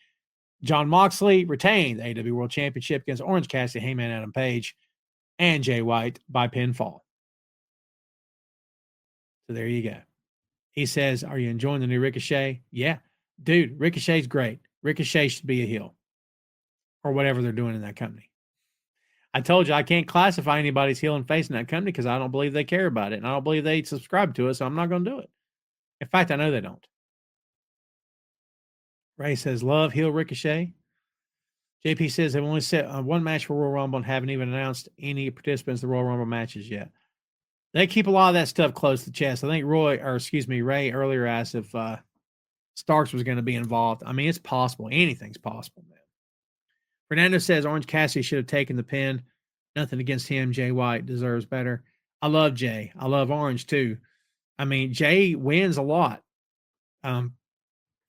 Speaker 4: John Moxley retained the AEW World Championship against Orange Cassidy, Heyman Adam Page, and Jay White by pinfall. So there you go. He says, are you enjoying the new Ricochet? Yeah. Dude, Ricochet's great. Ricochet should be a heel or whatever they're doing in that company. I told you I can't classify anybody's heel and face in that company because I don't believe they care about it. And I don't believe they subscribe to it, so I'm not going to do it. In fact, I know they don't. Ray says, love heel Ricochet. JP says they've only set one match for Royal Rumble and haven't even announced any participants in the Royal Rumble matches yet. They keep a lot of that stuff close to the chest. I think Ray earlier asked if Starks was going to be involved. I mean, it's possible. Anything's possible, man. Fernando says Orange Cassidy should have taken the pin. Nothing against him. Jay White deserves better. I love Jay. I love Orange too. I mean, Jay wins a lot.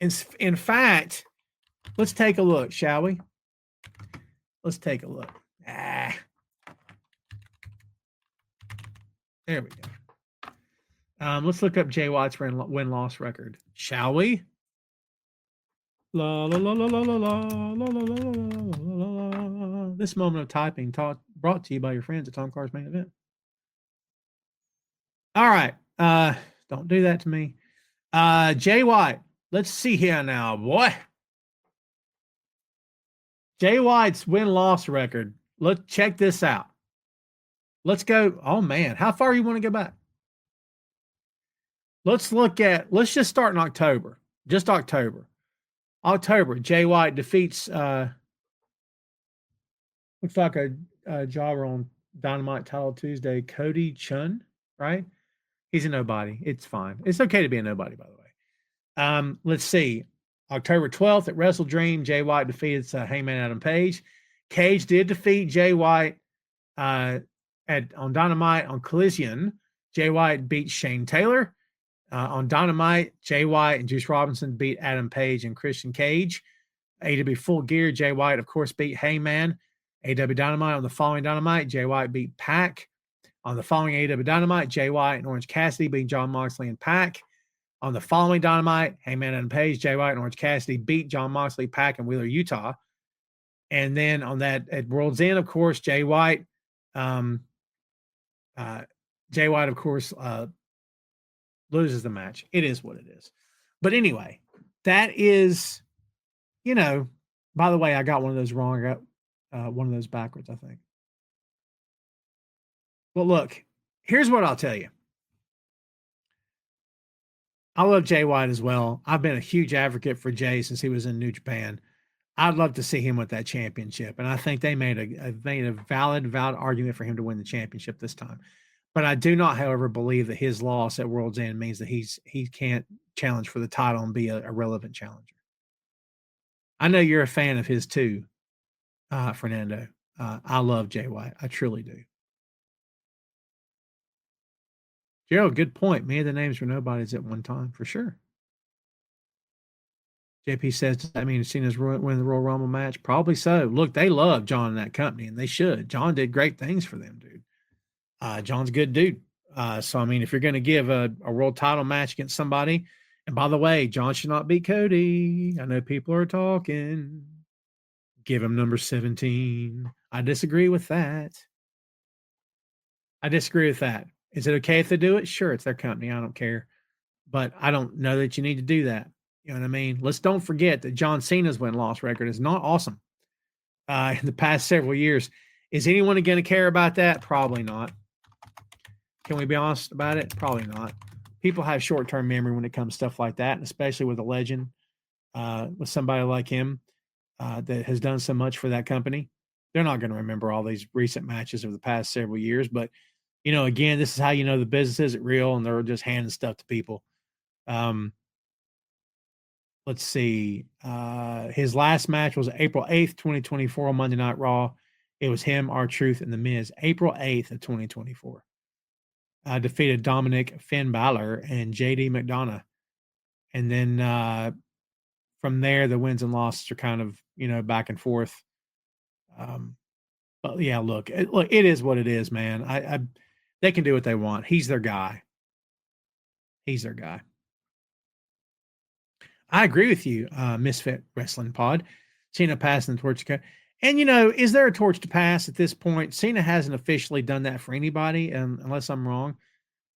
Speaker 4: In fact, let's take a look, shall we? Let's take a look. There we go. Let's look up Jay White's win-loss record, shall we? La la la la la la la la la la. This moment of typing brought to you by your friends at Tom Clark's Main Event. All right. Don't do that to me. Jay White. Let's see here now, boy. Jay White's win-loss record. Let's check this out. Let's go. Oh, man. How far you want to go back? Let's just start in October. Just October. Jay White defeats, looks like a jobber on Dynamite Title Tuesday, Cody Chun, right? He's a nobody. It's fine. It's okay to be a nobody, by the way. Let's see. October 12th at Wrestle Dream, Jay White defeated Hangman Adam Page. Cage did defeat Jay White on Dynamite on Collision. Jay White beat Shane Taylor. On Dynamite, Jay White and Juice Robinson beat Adam Page and Christian Cage. AEW Full Gear, Jay White, of course, beat Hangman. AEW Dynamite on the following Dynamite, Jay White beat Pac. On the following AEW Dynamite, Jay White and Orange Cassidy beat Jon Moxley and Pac. On the following Dynamite, Hangman and Page, Jay White and Orange Cassidy beat Jon Moxley, Pac, and Wheeler, Utah. And then on that at World's End, of course, Jay White, of course, loses the match. It is what it is. But anyway, that is, by the way, I got one of those wrong. I got one of those backwards, I think. Well, look, here's what I'll tell you. I love Jay White as well. I've been a huge advocate for Jay since he was in New Japan. I'd love to see him with that championship. And I think they made a valid argument for him to win the championship this time. But I do not, however, believe that his loss at World's End means that he can't challenge for the title and be a relevant challenger. I know you're a fan of his too, Fernando. I love Jay White. I truly do. Gerald, good point. Many of the names were nobodies at one time, for sure. JP says, does that mean Cena's win the Royal Rumble match? Probably so. Look, they love John and that company, and they should. John did great things for them, dude. John's a good dude. So, I mean, if you're going to give a world title match against somebody, and by the way, John should not beat Cody. I know people are talking. Give him number 17. I disagree with that. Is it okay if they do it? Sure, it's their company. I don't care. But I don't know that you need to do that. You know what I mean? Let's don't forget that John Cena's win-loss record is not awesome in the past several years. Is anyone going to care about that? Probably not. Can we be honest about it? Probably not. People have short-term memory when it comes to stuff like that, and especially with a legend, with somebody like him that has done so much for that company. They're not going to remember all these recent matches of the past several years. But, again, this is how you know the business isn't real and they're just handing stuff to people. Let's see. His last match was April 8th, 2024 on Monday Night Raw. It was him, R-Truth, and The Miz. April 8th of 2024. Defeated Dominic, Finn Balor, and JD McDonough. And then from there, the wins and losses are kind of, back and forth. But yeah, look, it is what it is, man. They can do what they want. He's their guy. I agree with you, Misfit Wrestling Pod. Cena passing the torch. And, is there a torch to pass at this point? Cena hasn't officially done that for anybody, unless I'm wrong.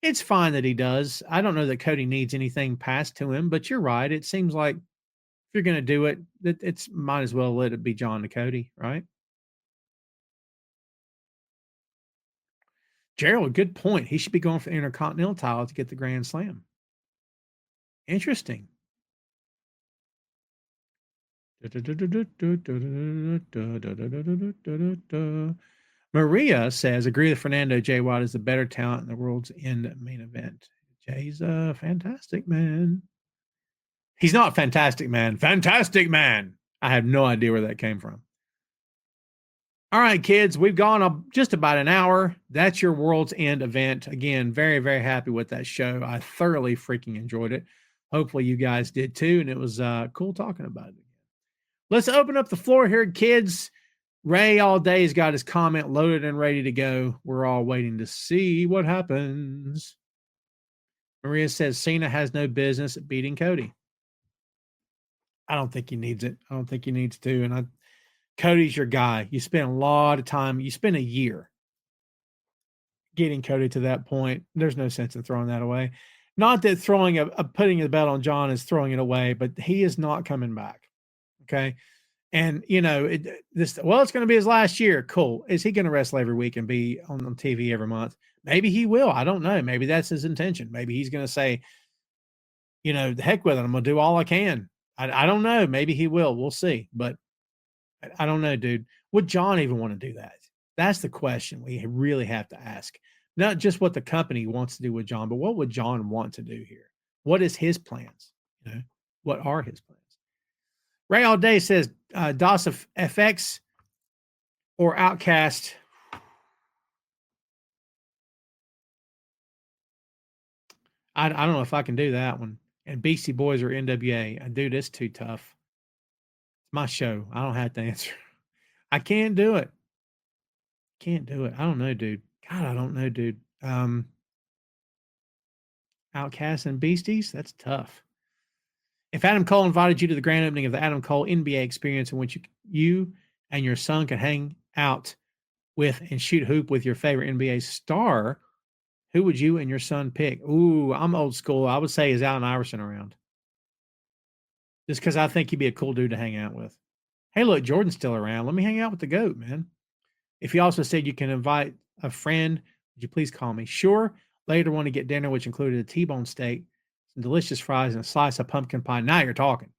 Speaker 4: It's fine that he does. I don't know that Cody needs anything passed to him, but you're right. It seems like if you're going to do it, it's might as well let it be John to Cody, right? Gerald, good point. He should be going for the Intercontinental title to get the Grand Slam. Interesting. Maria says, agree that Fernando Jay Watt is the better talent in the World's End main event. Jay's a fantastic man. He's not fantastic man. Fantastic man. I have no idea where that came from. All right, kids, we've gone just about an hour. That's your World's End event. Again, very, very happy with that show. I thoroughly freaking enjoyed it. Hopefully you guys did too, and it was cool talking about it. Let's open up the floor here, kids. Ray all day has got his comment loaded and ready to go. We're all waiting to see what happens. Maria says Cena has no business beating Cody. I don't think he needs it. I don't think he needs to. And Cody's your guy. You spend a lot of time. You spend a year getting Cody to that point. There's no sense in throwing that away. Not that throwing putting the belt on John is throwing it away, but he is not coming back. Okay. And it's going to be his last year. Cool. Is he going to wrestle every week and be on TV every month? Maybe he will. I don't know. Maybe that's his intention. Maybe he's going to say, the heck with it. I'm going to do all I can. I don't know. Maybe he will. We'll see. But I don't know, dude. Would John even want to do that? That's the question we really have to ask. Not just what the company wants to do with John, but what would John want to do here? What is his plans? What are his plans? Ray All Day says DOS of FX or Outcast. I don't know if I can do that one. And Beastie Boys or NWA. Dude, it's too tough. It's my show. I don't have to answer. I can't do it. Can't do it. I don't know, dude. God, I don't know, dude. Outcasts and Beasties? That's tough. If Adam Cole invited you to the grand opening of the Adam Cole NBA experience in which you and your son could hang out with and shoot hoop with your favorite NBA star, who would you and your son pick? Ooh, I'm old school. I would say is Allen Iverson around. Just because I think he'd be a cool dude to hang out with. Hey, look, Jordan's still around. Let me hang out with the GOAT, man. If he also said you can invite a friend, would you please call me? Sure. Later want to get dinner, which included a T-bone steak, some delicious fries, and a slice of pumpkin pie. Now you're talking.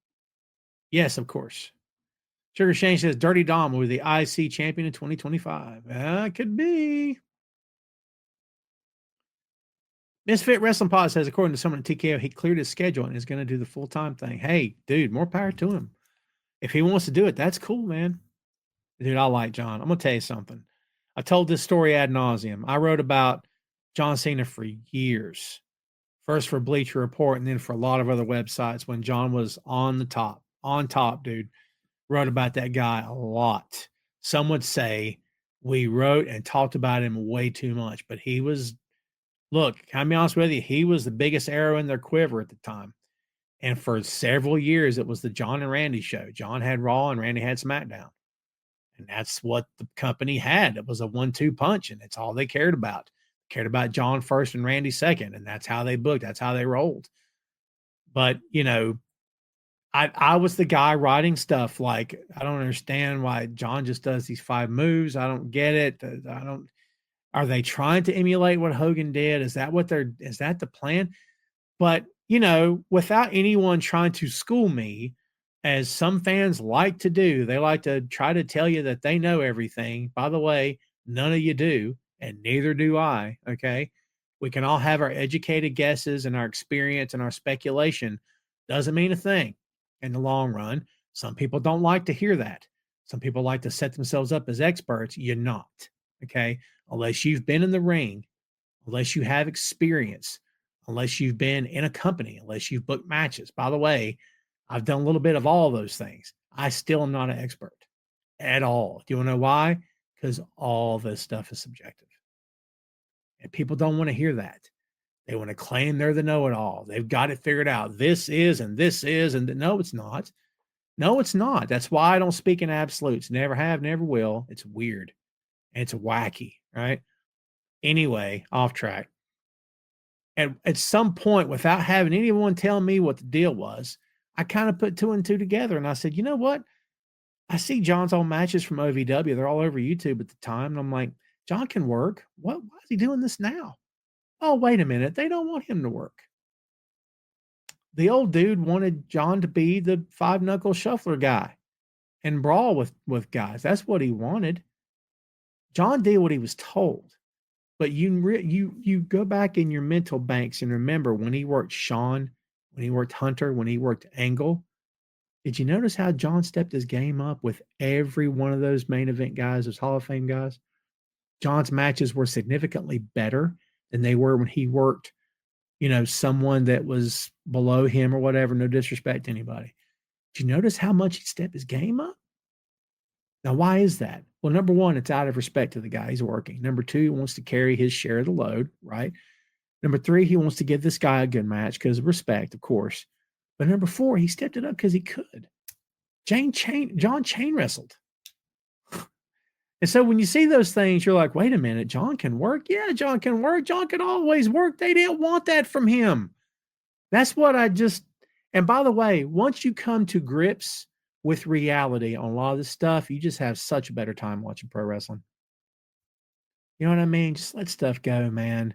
Speaker 4: Yes, of course. Sugar Shane says Dirty Dom will be the IC champion in 2025. Could be. Misfit Wrestling Pod says, according to someone at TKO, he cleared his schedule and is going to do the full-time thing. Hey, dude, more power to him. If he wants to do it, that's cool, man. Dude, I like John. I'm going to tell you something. I told this story ad nauseum. I wrote about John Cena for years. First for Bleacher Report and then for a lot of other websites when John was on top, dude. Wrote about that guy a lot. Some would say we wrote and talked about him way too much, but he was, look, can I be honest with you? He was the biggest arrow in their quiver at the time. And for several years, it was the John and Randy show. John had Raw and Randy had SmackDown. And that's what the company had. It was a 1-2 punch, and it's all they cared about. Cared about John first and Randy second, and that's how they booked. That's how they rolled. But, I was the guy writing stuff like, I don't understand why John just does these 5 moves. I don't get it. Are they trying to emulate what Hogan did? Is that the plan? But, without anyone trying to school me, as some fans like to do, they like to try to tell you that they know everything. By the way, none of you do, and neither do I, okay? We can all have our educated guesses and our experience and our speculation. Doesn't mean a thing in the long run. Some people don't like to hear that. Some people like to set themselves up as experts. You're not, okay? Unless you've been in the ring, unless you have experience, unless you've been in a company, unless you've booked matches. By the way, I've done a little bit of all those things. I still am not an expert at all. Do you want to know why? Because all this stuff is subjective. And people don't want to hear that. They want to claim they're the know-it-all. They've got it figured out. This is, and no, it's not. No, it's not. That's why I don't speak in absolutes. Never have, never will. It's weird. And it's wacky, right? Anyway, off track. And at some point, without having anyone tell me what the deal was, I kind of put 2 and 2 together. And I said, you know what? I see John's old matches from OVW. They're all over YouTube at the time. And I'm like, John can work. Why is he doing this now? Oh, wait a minute. They don't want him to work. The old dude wanted John to be the 5-knuckle shuffler guy. and brawl with guys. That's what he wanted. John did what he was told. But you go back in your mental banks and remember when he worked Shawn, when he worked Hunter, when he worked Angle. Did you notice how John stepped his game up with every one of those main event guys, those Hall of Fame guys? John's matches were significantly better than they were when he worked, someone that was below him or whatever. No disrespect to anybody. Did you notice how much he stepped his game up? Now, why is that? Well, number one, it's out of respect to the guy he's working. Number two, he wants to carry his share of the load, right? Number three, he wants to give this guy a good match because of respect, of course. But number four, he stepped it up because he could. John chain wrestled. And so when you see those things, you're like, wait a minute, John can work? Yeah, John can work. John can always work. They didn't want that from him. That's what and by the way, once you come to grips with reality on a lot of this stuff, you just have such a better time watching pro wrestling. You know what I mean? Just let stuff go, man.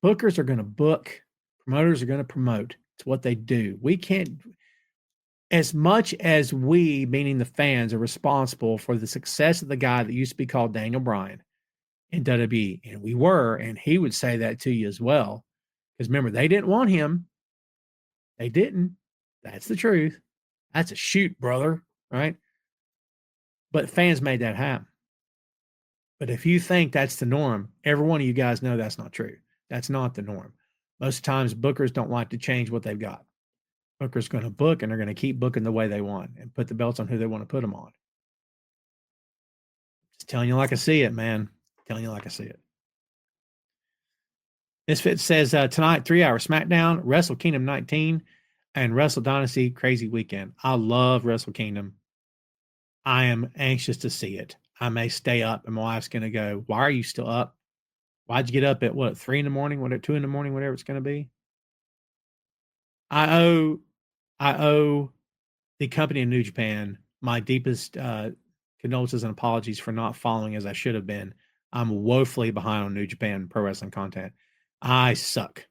Speaker 4: Bookers are going to book. Promoters are going to promote. It's what they do. We can't, as much as we, meaning the fans, are responsible for the success of the guy that used to be called Daniel Bryan in WWE, and we were, and he would say that to you as well. Because remember, they didn't want him. They didn't. That's the truth. That's a shoot, brother, right? But fans made that happen. But if you think that's the norm, every one of you guys know that's not true. That's not the norm. Most times, bookers don't like to change what they've got. Bookers going to book, and they're going to keep booking the way they want and put the belts on who they want to put them on. Just telling you like I see it, man. Telling you like I see it. Misfit says tonight, 3-hour SmackDown, Wrestle Kingdom 19, and Wrestle Dynasty Crazy Weekend. I love Wrestle Kingdom. I am anxious to see it. I may stay up, and my wife's going to go, why are you still up? Why'd you get up at 3 in the morning, 2 in the morning, whatever it's going to be? I owe the company in New Japan my deepest condolences and apologies for not following as I should have been. I'm woefully behind on New Japan pro wrestling content. I suck.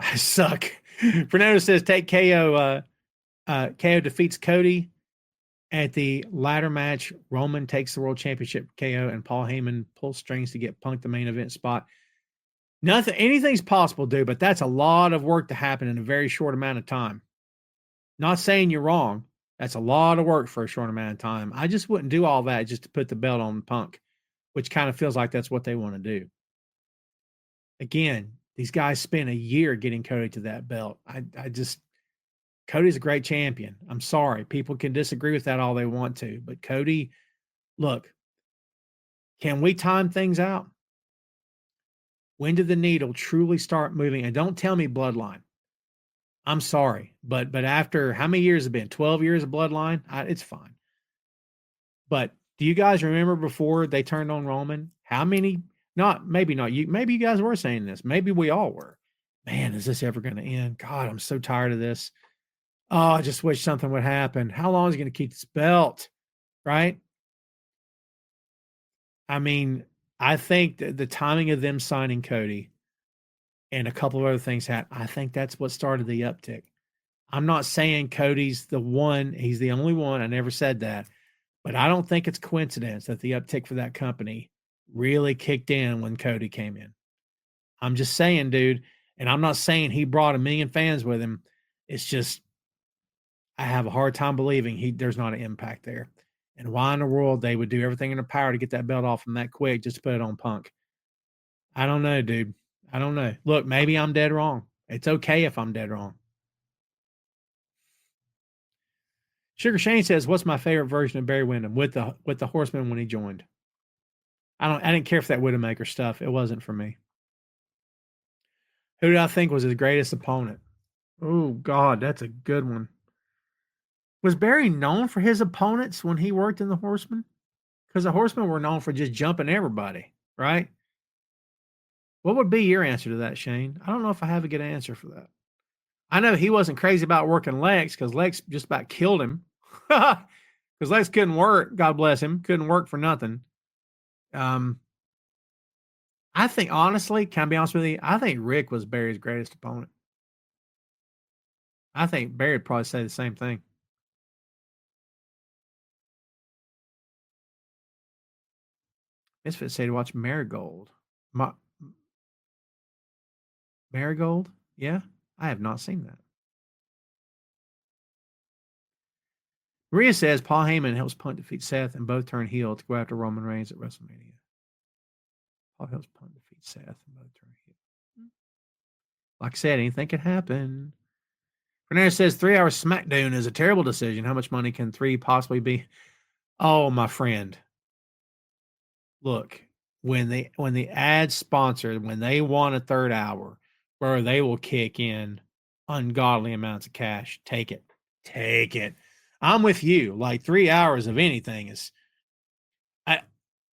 Speaker 4: Fernando says take KO. KO defeats Cody at the ladder match. Roman takes the world championship. KO and Paul Heyman pull strings to get Punk the main event spot. Anything's possible, dude, but that's a lot of work to happen in a very short amount of time. Not saying you're wrong. That's a lot of work for a short amount of time. I just wouldn't do all that just to put the belt on Punk, which kind of feels like that's what they want to do. Again, these guys spent a year getting Cody to that belt. Cody's a great champion. I'm sorry. People can disagree with that all they want to, but Cody, look, can we time things out? When did the needle truly start moving? And don't tell me Bloodline. I'm sorry, but after how many years have been? 12 years of Bloodline? It's fine. But do you guys remember before they turned on Roman? How many? Maybe not you. Maybe you guys were saying this. Maybe we all were. Man, is this ever going to end? God, I'm so tired of this. Oh, I just wish something would happen. How long is he going to keep this belt? Right? I mean, I think the timing of them signing Cody and a couple of other things happened. I think that's what started the uptick. I'm not saying Cody's the one. He's the only one. I never said that. But I don't think it's coincidence that the uptick for that company really kicked in when Cody came in. I'm just saying, dude, and I'm not saying he brought 1 million fans with him. It's just I have a hard time believing there's not an impact there. And why in the world they would do everything in their power to get that belt off him that quick just to put it on Punk? I don't know, dude. I don't know. Look, maybe I'm dead wrong. It's okay if I'm dead wrong. Sugar Shane says, "What's my favorite version of Barry Windham with the Horseman when he joined?" I didn't care for that Widowmaker stuff. It wasn't for me. Who did I think was his greatest opponent? Oh God, that's a good one. Was Barry known for his opponents when he worked in the Horseman? Because the Horsemen were known for just jumping everybody, right? What would be your answer to that, Shane? I don't know if I have a good answer for that. I know he wasn't crazy about working Lex because Lex just about killed him. Because Lex couldn't work. God bless him. Couldn't work for nothing. I think, honestly, can I be honest with you? I think Rick was Barry's greatest opponent. I think Barry would probably say the same thing. Misfit say to watch Marigold. Marigold? Yeah, I have not seen that. Maria says Paul Heyman helps Punk defeat Seth and both turn heel to go after Roman Reigns at WrestleMania. Paul helps Punk defeat Seth and both turn heel. Like I said, anything can happen. Fernandez says 3 hour SmackDown is a terrible decision. How much money can 3 possibly be? Oh, my friend. Look, when the ad sponsored, when they want a third hour, where they will kick in ungodly amounts of cash, take it. Take it. I'm with you. Like 3 hours of anything is,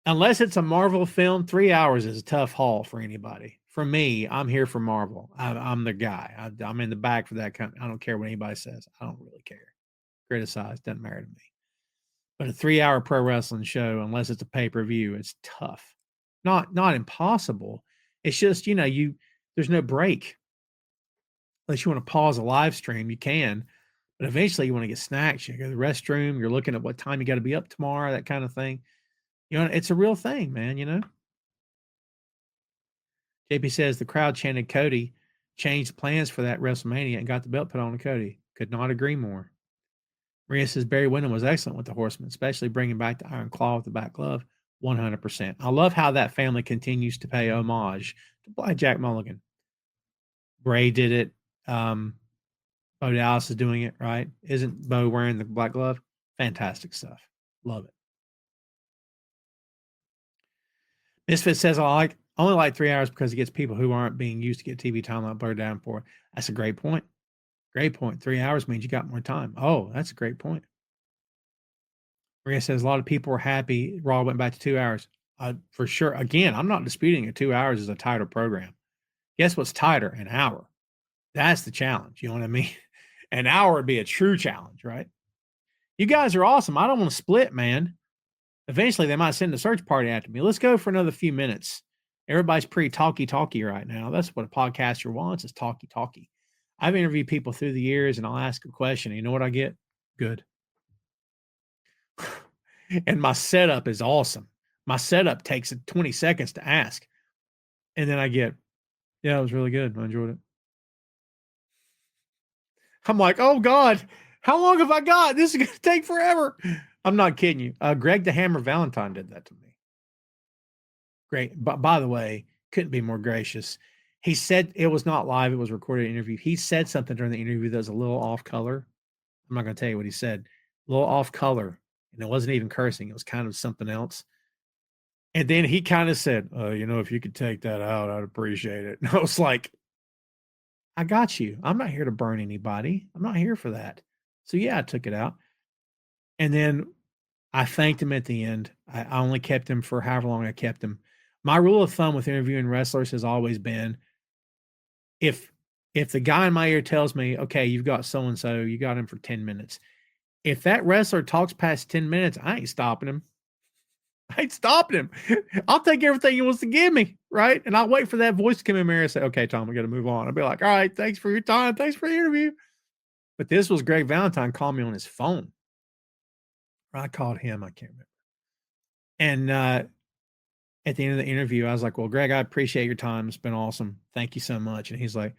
Speaker 4: unless it's a Marvel film, 3 hours is a tough haul for anybody. For me, I'm here for Marvel. I'm the guy. I'm in the back for that company. I don't care what anybody says. I don't really care. Criticize, doesn't matter to me. But a 3 hour pro wrestling show, unless it's a pay-per-view, it's tough. Not impossible. It's just, there's no break. Unless you want to pause a live stream, you can. But eventually you want to get snacks. You go to the restroom. You're looking at what time you got to be up tomorrow, that kind of thing. It's a real thing, man, JP says the crowd chanted Cody, changed plans for that WrestleMania and got the belt put on to Cody. Could not agree more. Maria says Barry Windham was excellent with the Horsemen, especially bringing back the Iron Claw with the back glove. 100%. I love how that family continues to pay homage to Blackjack Mulligan. Bray did it. Bo Dallas is doing it, right? Isn't Bo wearing the black glove? Fantastic stuff. Love it. Misfit says I only like 3 hours because it gets people who aren't being used to get TV time like blurred down for. That's a great point. Great point. 3 hours means you got more time. Oh, that's a great point. Maria says a lot of people were happy Raw went back to 2 hours. For sure. Again, I'm not disputing it. 2 hours is a tighter program. Guess what's tighter? An hour. That's the challenge. You know what I mean? An hour would be a true challenge, right? You guys are awesome. I don't want to split, man. Eventually, they might send a search party after me. Let's go for another few minutes. Everybody's pretty talky right now. That's what a podcaster wants, is talky. I've interviewed people through the years, and I'll ask a question. And you know what I get? Good. And my setup is awesome. My setup takes 20 seconds to ask. And then I get, yeah, it was really good. I enjoyed it. I'm like, oh, God, how long have I got? This is going to take forever. I'm not kidding you. Greg the Hammer Valentine did that to me. Great. But by the way, couldn't be more gracious. He said it was not live. It was a recorded interview. He said something during the interview that was a little off color. I'm not going to tell you what he said. A little off color. And it wasn't even cursing. It was kind of something else. And then he kind of said, if you could take that out, I'd appreciate it. And I was like, I got you. I'm not here to burn anybody. I'm not here for that. So yeah, I took it out. And then I thanked him at the end. I only kept him for however long I kept him. My rule of thumb with interviewing wrestlers has always been, if the guy in my ear tells me, okay, you've got so-and-so, you got him for 10 minutes. If that wrestler talks past 10 minutes, I ain't stopping him. I'll take everything he wants to give me, right? And I'll wait for that voice to come in there and say, okay, Tom, we got to move on. I'll be like, all right, thanks for your time. Thanks for the interview. But this was Greg Valentine calling me on his phone. I called him. I can't remember. And at the end of the interview, I was like, well, Greg, I appreciate your time. It's been awesome. Thank you so much. And he's like,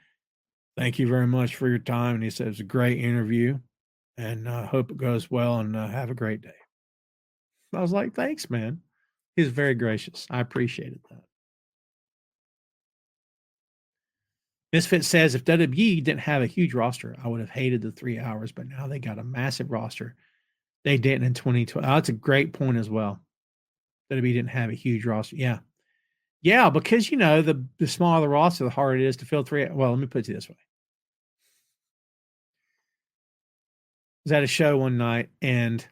Speaker 4: thank you very much for your time. And he said, it was a great interview. And I hope it goes well, and have a great day. I was like, thanks, man. He was very gracious. I appreciated that. Misfit says, if WWE didn't have a huge roster, I would have hated the 3 hours, but now they got a massive roster. They didn't in 2012. That's a great point as well. WWE didn't have a huge roster. Yeah. Yeah, because, the smaller the roster, the harder it is to fill 3. Well, let me put it this way. I was at a show one night, and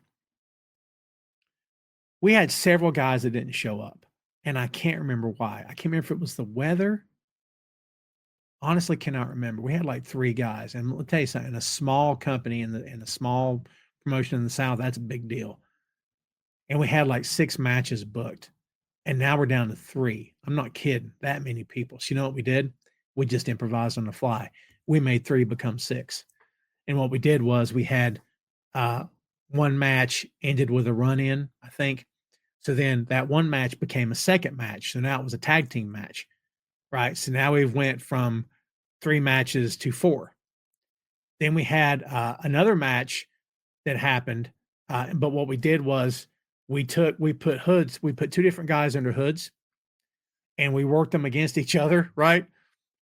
Speaker 4: we had several guys that didn't show up, and I can't remember why. I can't remember if it was the weather. Honestly, cannot remember. We had like 3 guys, and I'll tell you something. In a small company in a small promotion in the South, that's a big deal. And we had like 6 matches booked, and now we're down to 3. I'm not kidding. That many people. So you know what we did? We just improvised on the fly. We made 3 become 6. And what we did was we had one match ended with a run-in, I think. So then that one match became a second match. So now it was a tag team match, right? So now we've went from 3 matches to 4. Then we had another match that happened. But what we did was we put hoods, we put 2 different guys under hoods and we worked them against each other, right?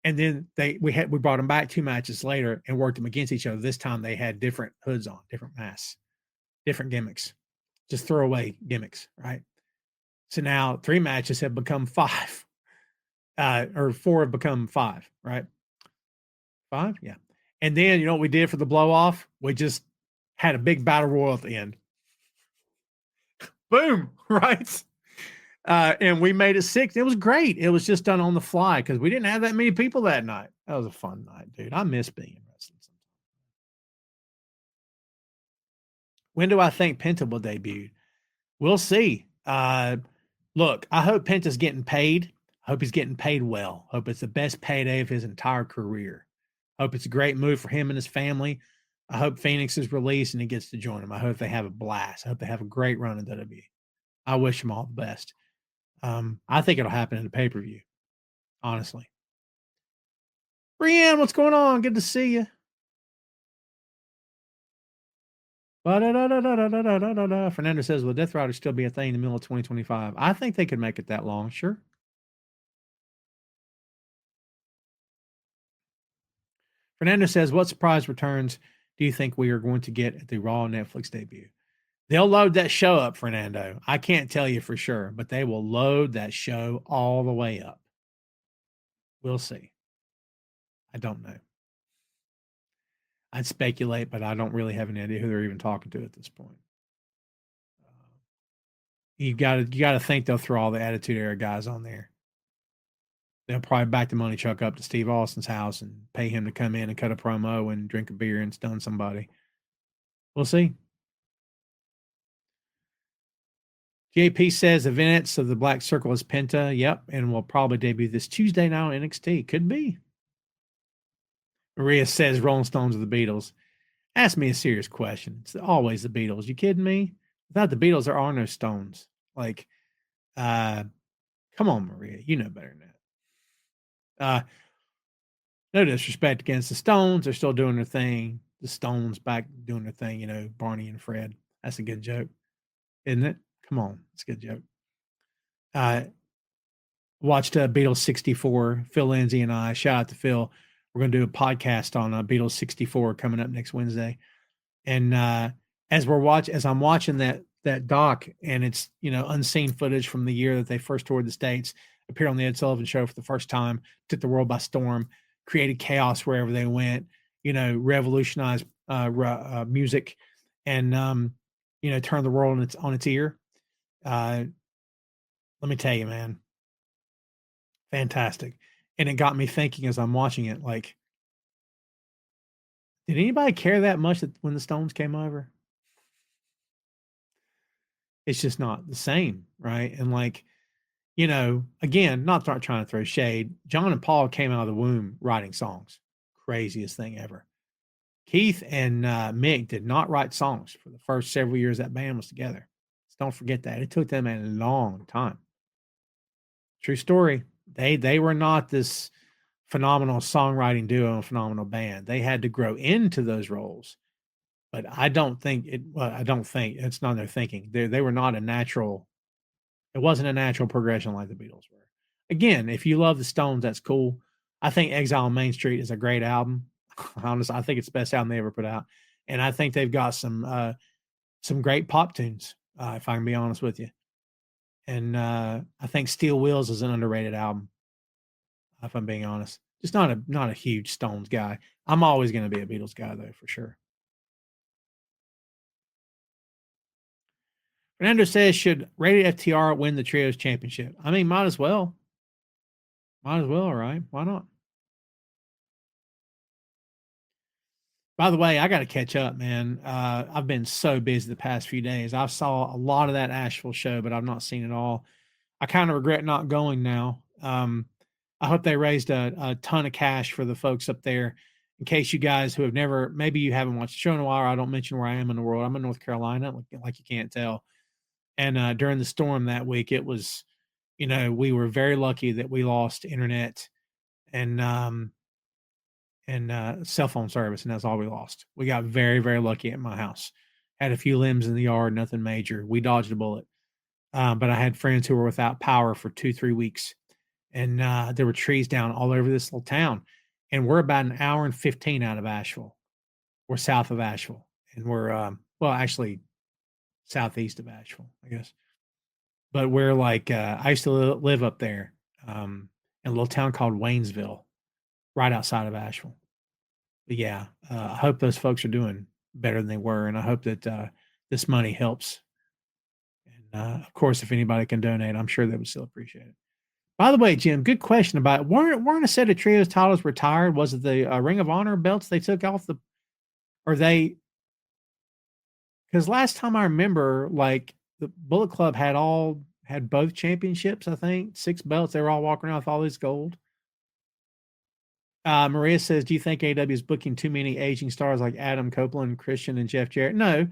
Speaker 4: And then we brought them back 2 matches later and worked them against each other. This time they had different hoods on, different masks, different gimmicks, just throwaway gimmicks, right? So now 3 matches have become 5, or 4 have become 5, right? 5, yeah. And then you know what we did for the blow off? We just had a big battle royal at the end. Boom, right? And we made it 6. It was great. It was just done on the fly because we didn't have that many people that night. That was a fun night, dude. I miss being in wrestling sometimes. When do I think Penta will debut? We'll see. Look, I hope Penta's getting paid. I hope he's getting paid well. Hope it's the best payday of his entire career. Hope it's a great move for him and his family. I hope Phoenix is released and he gets to join them. I hope they have a blast. I hope they have a great run in WWE. I wish them all the best. I think it'll happen in the pay-per-view, honestly. Brienne, what's going on? Good to see you. Fernando says, will Death Rider still be a thing in the middle of 2025? I think they could make it that long, sure. Fernando says, what surprise returns do you think we are going to get at the Raw Netflix debut? They'll load that show up, Fernando. I can't tell you for sure, but they will load that show all the way up. We'll see. I don't know. I'd speculate, but I don't really have any idea who they're even talking to at this point. You got to think they'll throw all the Attitude Era guys on there. They'll probably back the money truck up to Steve Austin's house and pay him to come in and cut a promo and drink a beer and stun somebody. We'll see. JP says events of the Black Circle is Penta. Yep. And will probably debut this Tuesday now on NXT. Could be. Maria says Rolling Stones are the Beatles. Ask me a serious question. It's always the Beatles. You kidding me? Without the Beatles, there are no Stones. Like, come on, Maria. You know better than that. No disrespect against the Stones. They're still doing their thing. The Stones back doing their thing, you know, Barney and Fred. That's a good joke, isn't it? Come on. It's a good joke. Watched Beatles 64. Phil Lindsay and I. Shout out to Phil. We're going to do a podcast on Beatles 64 coming up next Wednesday. And as I'm watching that doc, and it's, you know, unseen footage from the year that they first toured the States, appeared on the Ed Sullivan Show for the first time, took the world by storm, created chaos wherever they went, you know, revolutionized music, and you know, turned the world on its ear. Let me tell you, man, fantastic. And it got me thinking as I'm watching it, like, did anybody care that much when the Stones came over? It's just not the same, right? And like, you know, again, not trying to throw shade. John and Paul came out of the womb writing songs. Craziest thing ever. Keith and Mick did not write songs for the first several years that band was together. So don't forget that. It took them a long time. True story. They were not this phenomenal songwriting duo and phenomenal band. They had to grow into those roles. But I don't think it's not their thinking. They were not a natural. It wasn't a natural progression like the Beatles were. Again, if you love the Stones, that's cool. I think Exile on Main Street is a great album. Honestly, I think it's the best album they ever put out. And I think they've got some great pop tunes, if I can be honest with you. And I think Steel Wheels is an underrated album, if I'm being honest. Just not a huge Stones guy. I'm always going to be a Beatles guy, though, for sure. Fernando says, should Rated FTR win the Trios Championship? I mean, might as well. Might as well, right? Why not? By the way, I got to catch up, man. I've been so busy the past few days. I saw a lot of that Asheville show, but I've not seen it all. I kind of regret not going now. I hope they raised a ton of cash for the folks up there. In case you guys who have never, maybe you haven't watched the show in a while, or I don't mention where I am in the world. I'm in North Carolina, like you can't tell. And during the storm that week, it was, we were very lucky that we lost internet and cell phone service, and that's all we lost. We got very, very lucky at my house. Had a few limbs in the yard, nothing major. We dodged a bullet. But I had friends who were without power for 2-3 weeks, and there were trees down all over this little town. And we're about an hour and 15 out of Asheville. We're south of Asheville, and we're actually southeast of Asheville, I guess. But we're like, I used to live up there in a little town called Waynesville, right outside of Asheville. But yeah, I hope those folks are doing better than they were, and I hope that this money helps. And of course, if anybody can donate, I'm sure they would still appreciate it. By the way, Jim, good question about weren't a set of trios titles retired? Was it the Ring of Honor belts they took off the, or they? Because last time I remember, like the Bullet Club had both championships. I think 6 belts. They were all walking around with all this gold. Maria says, "Do you think AEW is booking too many aging stars like Adam Copeland, Christian, and Jeff Jarrett?" No.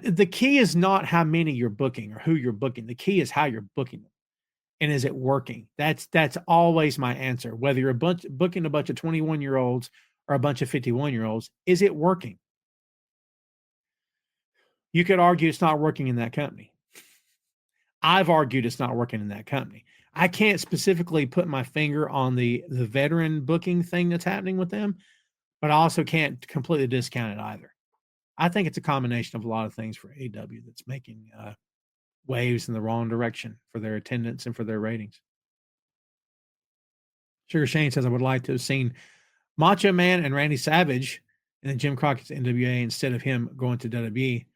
Speaker 4: The key is not how many you're booking or who you're booking. The key is how you're booking them. And is it working? That's always my answer. Whether you're booking a bunch of 21-year-olds or a bunch of 51-year-olds, is it working? You could argue it's not working in that company. I've argued it's not working in that company. I can't specifically put my finger on the veteran booking thing that's happening with them, but I also can't completely discount it either. I think it's a combination of a lot of things for AEW that's making waves in the wrong direction for their attendance and for their ratings. Sugar Shane says, "I would like to have seen Macho Man and Randy Savage in the Jim Crockett's NWA instead of him going to WWE.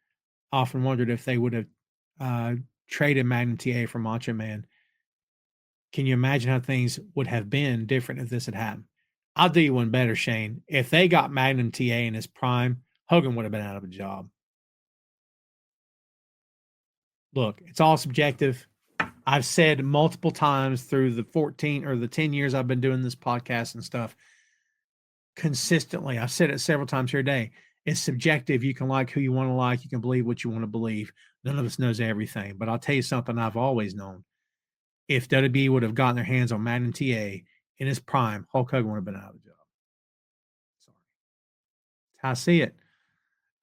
Speaker 4: Often wondered if they would have traded Magnum TA for Macho Man. Can you imagine how things would have been different if this had happened?" I'll do you one better, Shane. If they got Magnum TA in his prime, Hogan would have been out of a job. Look, it's all subjective. I've said multiple times through the 14 or the 10 years I've been doing this podcast and stuff consistently. I've said it several times here today. It's subjective. You can like who you want to like. You can believe what you want to believe. None of us knows everything. But I'll tell you something I've always known. If WWE would have gotten their hands on Magnum TA in his prime, Hulk Hogan would have been out of the job. Sorry. That's how I see it.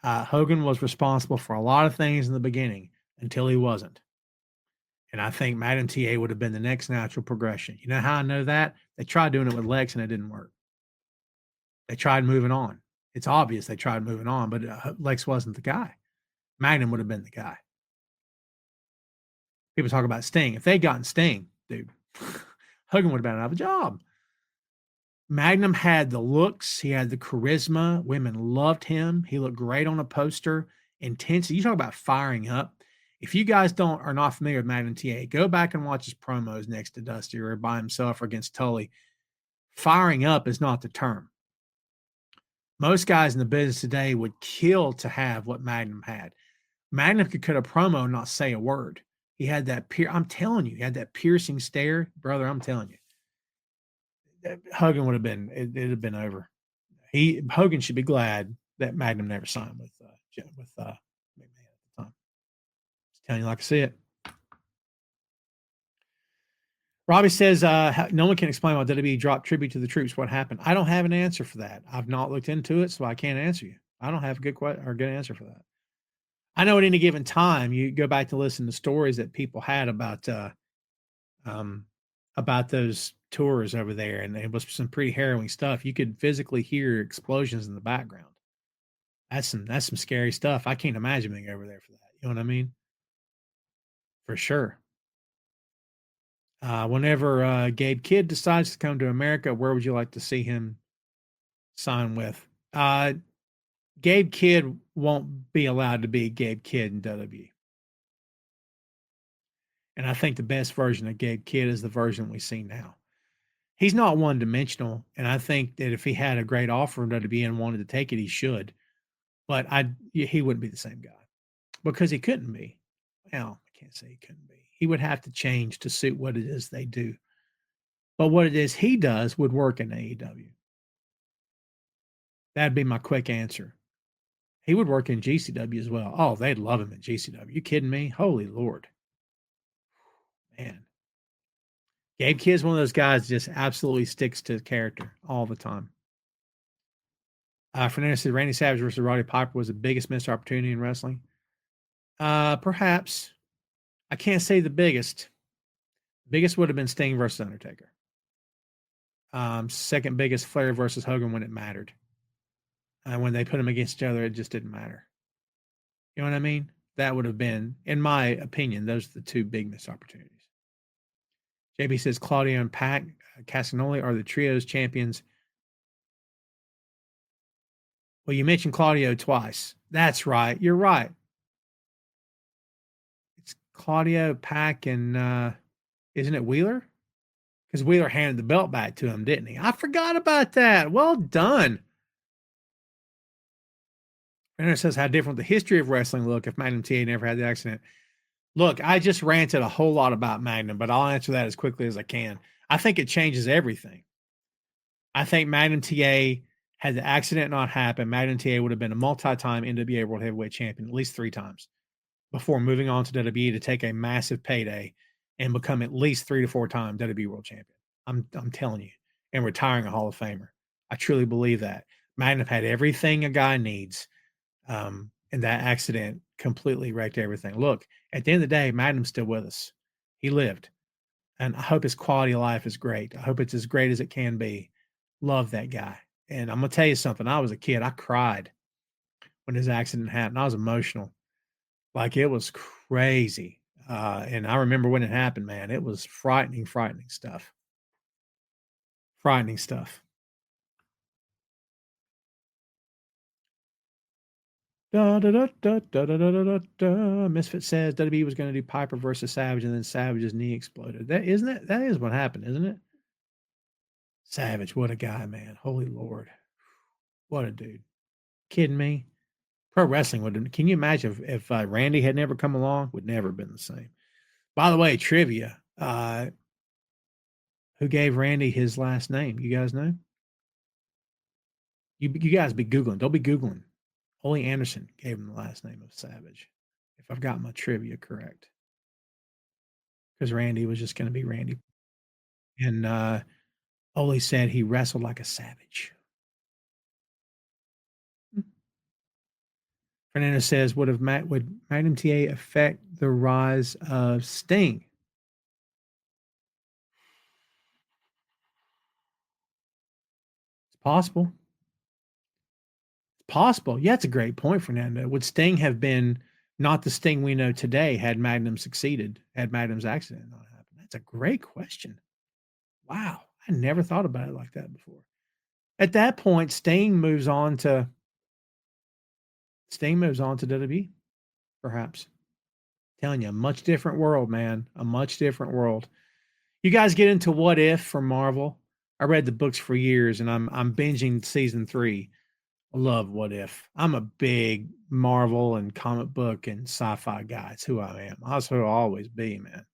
Speaker 4: Hogan was responsible for a lot of things in the beginning until he wasn't. And I think Magnum TA would have been the next natural progression. You know how I know that? They tried doing it with Lex and it didn't work. They tried moving on. It's obvious they tried moving on, but Lex wasn't the guy. Magnum would have been the guy. People talk about Sting. If they'd gotten Sting, dude, Hogan would have been out of a job. Magnum had the looks. He had the charisma. Women loved him. He looked great on a poster. Intensity. You talk about firing up. If you guys are not familiar with Magnum TA, go back and watch his promos next to Dusty or by himself or against Tully. Firing up is not the term. Most guys in the business today would kill to have what Magnum had. Magnum could cut a promo and not say a word. He had that I'm telling you, he had that piercing stare. Brother, I'm telling you. Hogan would have been, it'd have been over. Hogan should be glad that Magnum never signed with McMahon at the time. Just telling you like I see it. Robbie says, no one can explain why WWE dropped tribute to the troops. What happened? I don't have an answer for that. I've not looked into it, so I can't answer you. I don't have a good answer for that. I know at any given time, you go back to listen to stories that people had about those tours over there, and it was some pretty harrowing stuff. You could physically hear explosions in the background. That's some scary stuff. I can't imagine being over there for that. You know what I mean? For sure. Whenever Gabe Kidd decides to come to America, where would you like to see him sign with? Gabe Kidd won't be allowed to be Gabe Kidd in WWE. And I think the best version of Gabe Kidd is the version we see now. He's not one-dimensional, and I think that if he had a great offer from WWE and wanted to take it, he should. But he wouldn't be the same guy because he couldn't be. Well, I can't say he couldn't be. He would have to change to suit what it is they do. But what it is he does would work in AEW. That'd be my quick answer. He would work in GCW as well. Oh, they'd love him in GCW. You kidding me? Holy Lord. Man. Gabe Kidd's one of those guys that just absolutely sticks to character all the time. Fernando said Randy Savage versus Roddy Piper was the biggest missed opportunity in wrestling. Perhaps. I can't say the biggest. Biggest would have been Sting versus Undertaker. Second biggest, Flair versus Hogan when it mattered. When they put them against each other, it just didn't matter. You know what I mean? That would have been, in my opinion, those are the two big missed opportunities. JB says Claudio and Pat Castagnoli are the trios champions. Well, you mentioned Claudio twice. That's right. You're right. It's Claudio, Pac, and isn't it Wheeler? Because Wheeler handed the belt back to him, didn't he? I forgot about that. Well done. And it says how different the history of wrestling look if Magnum TA never had the accident. Look, I just ranted a whole lot about Magnum, but I'll answer that as quickly as I can. I think it changes everything. I think Magnum TA, had the accident not happened, Magnum TA would have been a multi-time NWA World Heavyweight Champion at least 3 times before moving on to WWE to take a massive payday and become at least 3 to 4 times WWE World Champion. I'm telling you, and retiring a Hall of Famer. I truly believe that. Magnum had everything a guy needs. And that accident completely wrecked everything. Look, at the end of the day, Magnum's still with us. He lived. And I hope his quality of life is great. I hope it's as great as it can be. Love that guy. And I'm going to tell you something. I was a kid. I cried when his accident happened. I was emotional. Like, it was crazy. And I remember when it happened, man. It was frightening stuff. Frightening stuff. Misfit says WWE was going to do Piper versus Savage, and then Savage's knee exploded. That is what happened, isn't it? Savage, what a guy, man! Holy Lord, what a dude! Kidding me? Pro wrestling would. Can you imagine if Randy had never come along? Would never have been the same. By the way, trivia: who gave Randy his last name? You guys know? You guys be googling. Don't be googling. Ole Anderson gave him the last name of Savage, if I've got my trivia correct. Because Randy was just going to be Randy. And Ole said he wrestled like a savage. Fernando says, would Magnum TA affect the rise of Sting? It's possible. Possible. Yeah, it's a great point, Fernando. Would Sting have been not the Sting we know today had Magnum succeeded, had Magnum's accident not happened? That's a great question. Wow. I never thought about it like that before. At that point, Sting moves on to WWE, perhaps. Telling you, a much different world, man. A much different world. You guys get into What If from Marvel. I read the books for years, and I'm binging season 3. I love What If. I'm a big Marvel and comic book and sci-fi guy. It's who I am. That's who I'll always be, man.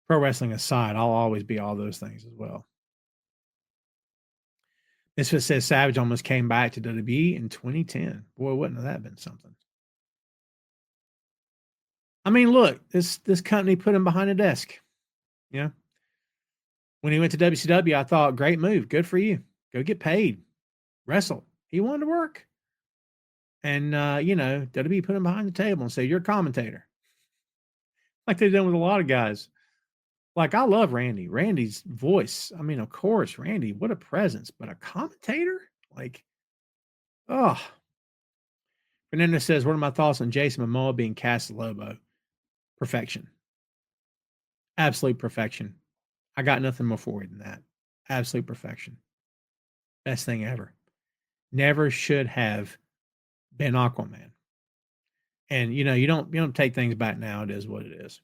Speaker 4: Pro wrestling aside, I'll always be all those things as well. This one says Savage almost came back to WWE in 2010. Boy, wouldn't have that been something? I mean, look, this company put him behind a desk. You know, when he went to WCW, I thought, great move. Good for you. Go get paid. Wrestle. He wanted to work. And, WWE put him behind the table and said, you're a commentator. Like they've done with a lot of guys. Like, I love Randy. Randy's voice. I mean, of course, Randy, what a presence. But a commentator? Like, oh. Fernando says, what are my thoughts on Jason Momoa being cast as Lobo? Perfection. Absolute perfection. I got nothing more for you than that. Absolute perfection. Best thing ever. Never should have been Aquaman. And you don't take things back now. It is what it is.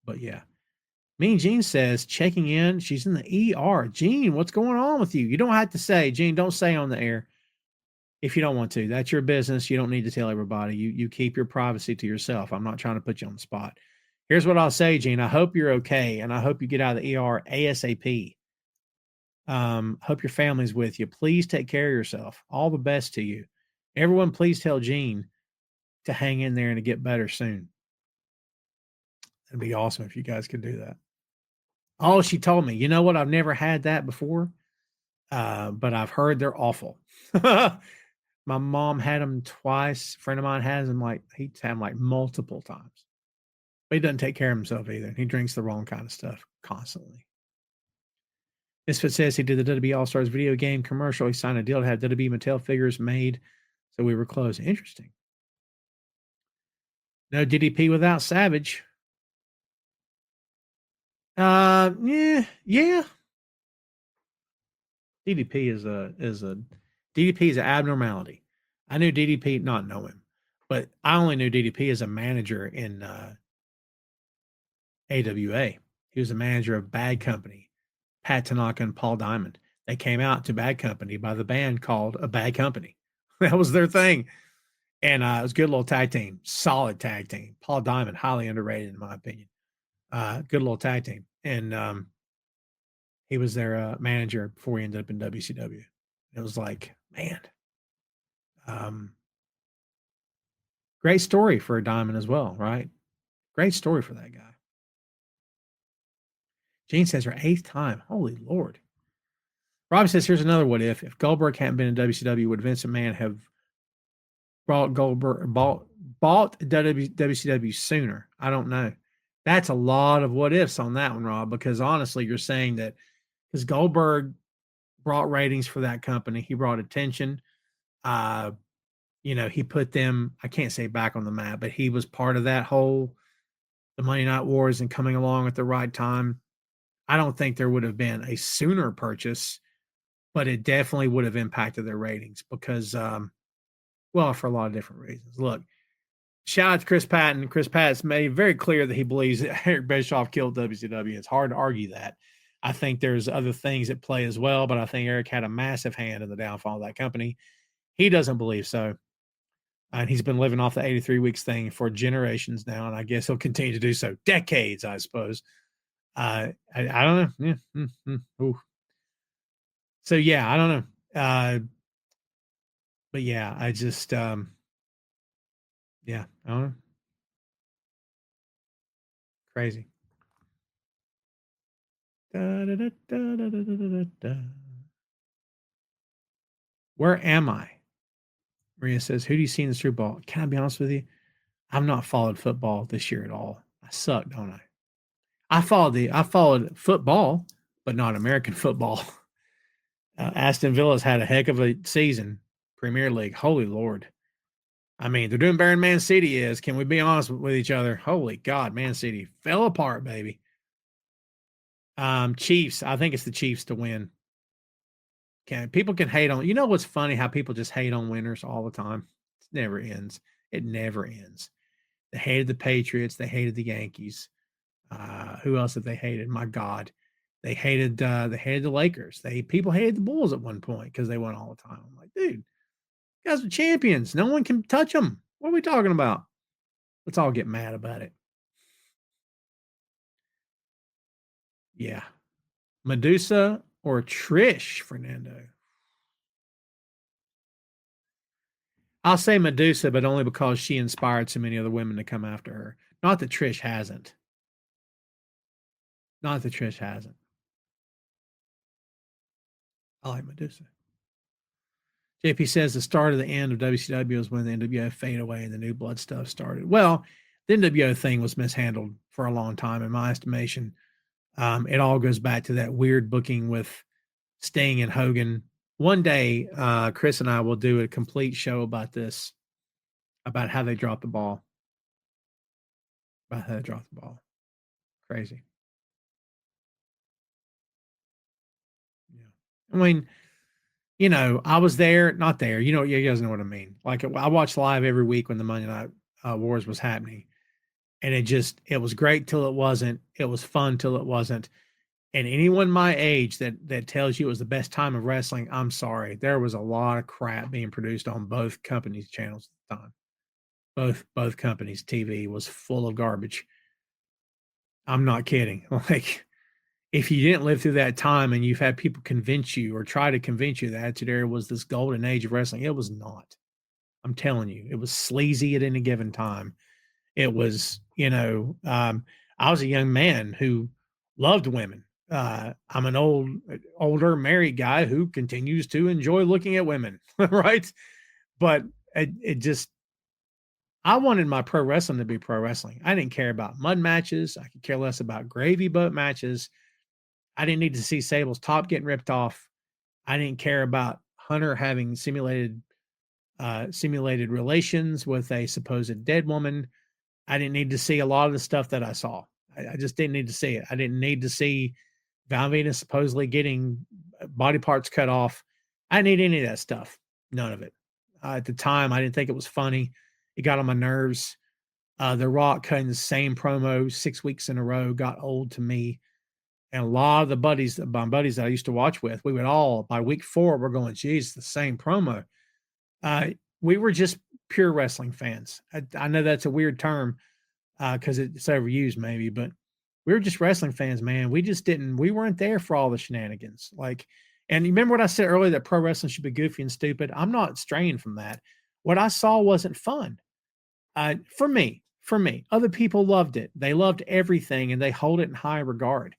Speaker 4: But yeah. Mean Jean says, checking in. She's in the ER. Jean, what's going on with you? You don't have to say, Jean, don't say on the air if you don't want to. That's your business. You don't need to tell everybody. You keep your privacy to yourself. I'm not trying to put you on the spot. Here's what I'll say, Jean. I hope you're okay, and I hope you get out of the ER ASAP. Hope your family's with you. Please take care of yourself. All the best to you. Everyone, please tell Gene to hang in there and to get better soon. It'd be awesome if you guys could do that. Oh, she told me, you know what? I've never had that before, but I've heard they're awful. My mom had them twice. A friend of mine has them he's had them like multiple times. But he doesn't take care of himself either. He drinks the wrong kind of stuff constantly. Misfit says he did the WWE All-Stars video game commercial. He signed a deal to have WWE Mattel figures made, so we were close. Interesting. No DDP without Savage. Yeah. DDP is an abnormality. I knew DDP, not know him, but I only knew DDP as a manager in AWA. He was a manager of Bad Company, Pat Tanaka and Paul Diamond. They came out to Bad Company by the band called A Bad Company. That was their thing. And it was a good little tag team, solid tag team. Paul Diamond, highly underrated in my opinion. Good little tag team. And he was their manager before he ended up in WCW. It was like, man, great story for a Diamond as well, right? Great story for that guy. Gene says her 8th time. Holy Lord. Rob says, here's another what if. If Goldberg hadn't been in WCW, would Vince McMahon have bought WCW sooner? I don't know. That's a lot of what ifs on that one, Rob, because honestly, you're saying that because Goldberg brought ratings for that company, he brought attention. He put them, I can't say back on the map, but he was part of that whole the Monday Night Wars and coming along at the right time. I don't think there would have been a sooner purchase, but it definitely would have impacted their ratings because, for a lot of different reasons. Look, shout out to Chris Patton. Chris Patton's made very clear that he believes that Eric Bischoff killed WCW. It's hard to argue that. I think there's other things at play as well, but I think Eric had a massive hand in the downfall of that company. He doesn't believe so. And he's been living off the 83 weeks thing for generations now, and I guess he'll continue to do so. Decades, I suppose. I don't know. Yeah. So, yeah, I don't know. But, yeah, I just, I don't know. Crazy. Where am I? Maria says, who do you see in the Super Bowl? Can I be honest with you? I've not followed football this year at all. I suck, don't I? I followed football, but not American football. Aston Villa's had a heck of a season, Premier League. Holy Lord. I mean, they're doing better than Man City is. Can we be honest with each other? Holy God, Man City fell apart, baby. Chiefs. I think it's the Chiefs to win. People can hate on. You know what's funny? How people just hate on winners all the time. It never ends. It never ends. They hated the Patriots. They hated the Yankees. Who else have they hated? My God, they hated the Lakers. People hated the Bulls at one point because they won all the time. I'm like, dude, you guys are champions. No one can touch them. What are we talking about? Let's all get mad about it. Yeah, Medusa or Trish, Fernando. I'll say Medusa, but only because she inspired so many other women to come after her. Not that Trish hasn't. I like Medusa. JP says the start of the end of WCW was when the NWO faded away and the new blood stuff started. Well, the NWO thing was mishandled for a long time, in my estimation. It all goes back to that weird booking with Sting and Hogan. One day, Chris and I will do a complete show about this, about how they dropped the ball. Crazy. Yeah. I mean, I was there, not there. You guys know what I mean. Like, I watched live every week when the Monday Night Wars was happening. And it was great till it wasn't. It was fun till it wasn't. And anyone my age that tells you it was the best time of wrestling, I'm sorry. There was a lot of crap being produced on both companies' channels at the time. Both companies' TV was full of garbage. I'm not kidding. Like, if you didn't live through that time and you've had people convince you or try to convince you that Attitude Era was this golden age of wrestling, it was not. I'm telling you, it was sleazy at any given time. It was, I was a young man who loved women. I'm an older married guy who continues to enjoy looking at women, right? But it just, I wanted my pro wrestling to be pro wrestling. I didn't care about mud matches. I could care less about gravy boat matches. I didn't need to see Sable's top getting ripped off. I didn't care about Hunter having simulated relations with a supposed dead woman. I didn't need to see a lot of the stuff that I saw. I just didn't need to see it. I didn't need to see Val Venus supposedly getting body parts cut off. I didn't need any of that stuff. None of it. At the time, I didn't think it was funny. It got on my nerves. The Rock cutting the same promo 6 weeks in a row got old to me. And a lot of my buddies that I used to watch with, we would all, by week 4, we're going, geez, the same promo. We were just pure wrestling fans. I know that's a weird term because it's overused maybe, but we were just wrestling fans, man. We weren't there for all the shenanigans. And you remember what I said earlier, that pro wrestling should be goofy and stupid? I'm not straying from that. What I saw wasn't fun. For me, other people loved it. They loved everything and they hold it in high regard.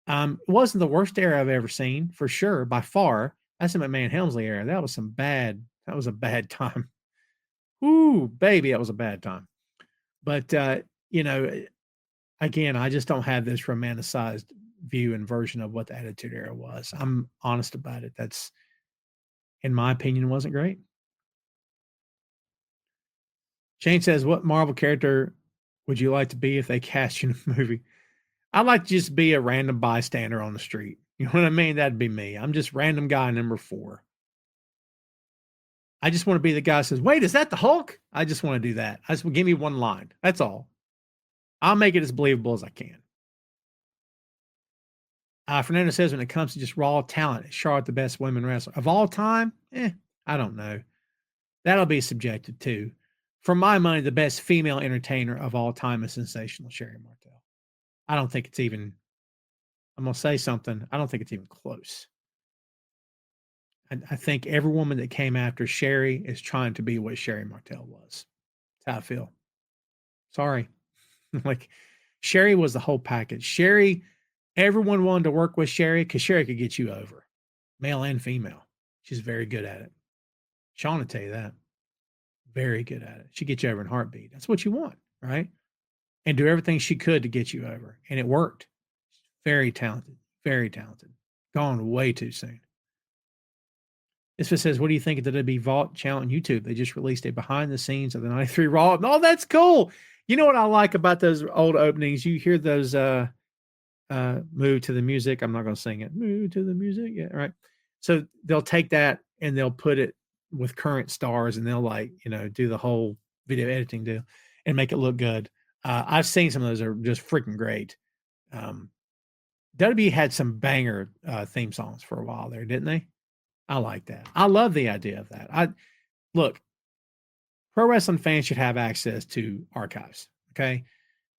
Speaker 4: It wasn't the worst era I've ever seen, for sure, by far. That's the McMahon Helmsley era. That was a bad time. Ooh, baby, that was a bad time. But, again, I just don't have this romanticized view and version of what the Attitude Era was. I'm honest about it. That's, in my opinion, wasn't great. Shane says, what Marvel character would you like to be if they cast you in a movie? I'd like to just be a random bystander on the street. You know what I mean? That'd be me. I'm just random guy number 4. I just want to be the guy who says, wait, is that the Hulk? I just want to do that. Give me one line. That's all. I'll make it as believable as I can. Fernando says, when it comes to just raw talent, is Charlotte the best women wrestler of all time? I don't know. That'll be subjective too. For my money, the best female entertainer of all time is sensational Sherry Martel. I don't think it's even, I'm going to say something. I don't think it's even close. I think every woman that came after Sherry is trying to be what Sherry Martel was. That's how I feel. Sorry. Sherry was the whole package. Everyone wanted to work with Sherry because Sherry could get you over, male and female. She's very good at it. Sean will tell you that. Very good at it. She gets you over in a heartbeat. That's what you want, right? And do everything she could to get you over. And it worked. Very talented. Very talented. Gone way too soon. This one says, what do you think of the WWE Vault channel on YouTube? They just released a behind the scenes of the 93 Raw. Oh, that's cool. You know what I like about those old openings? You hear those move to the music. I'm not going to sing it. Move to the music. Yeah, right. So they'll take that and they'll put it with current stars and they'll do the whole video editing deal and make it look good. I've seen some of those are just freaking great. WWE had some banger theme songs for a while there, didn't they? I like that. I love the idea of that. Look, pro wrestling fans should have access to archives. Okay.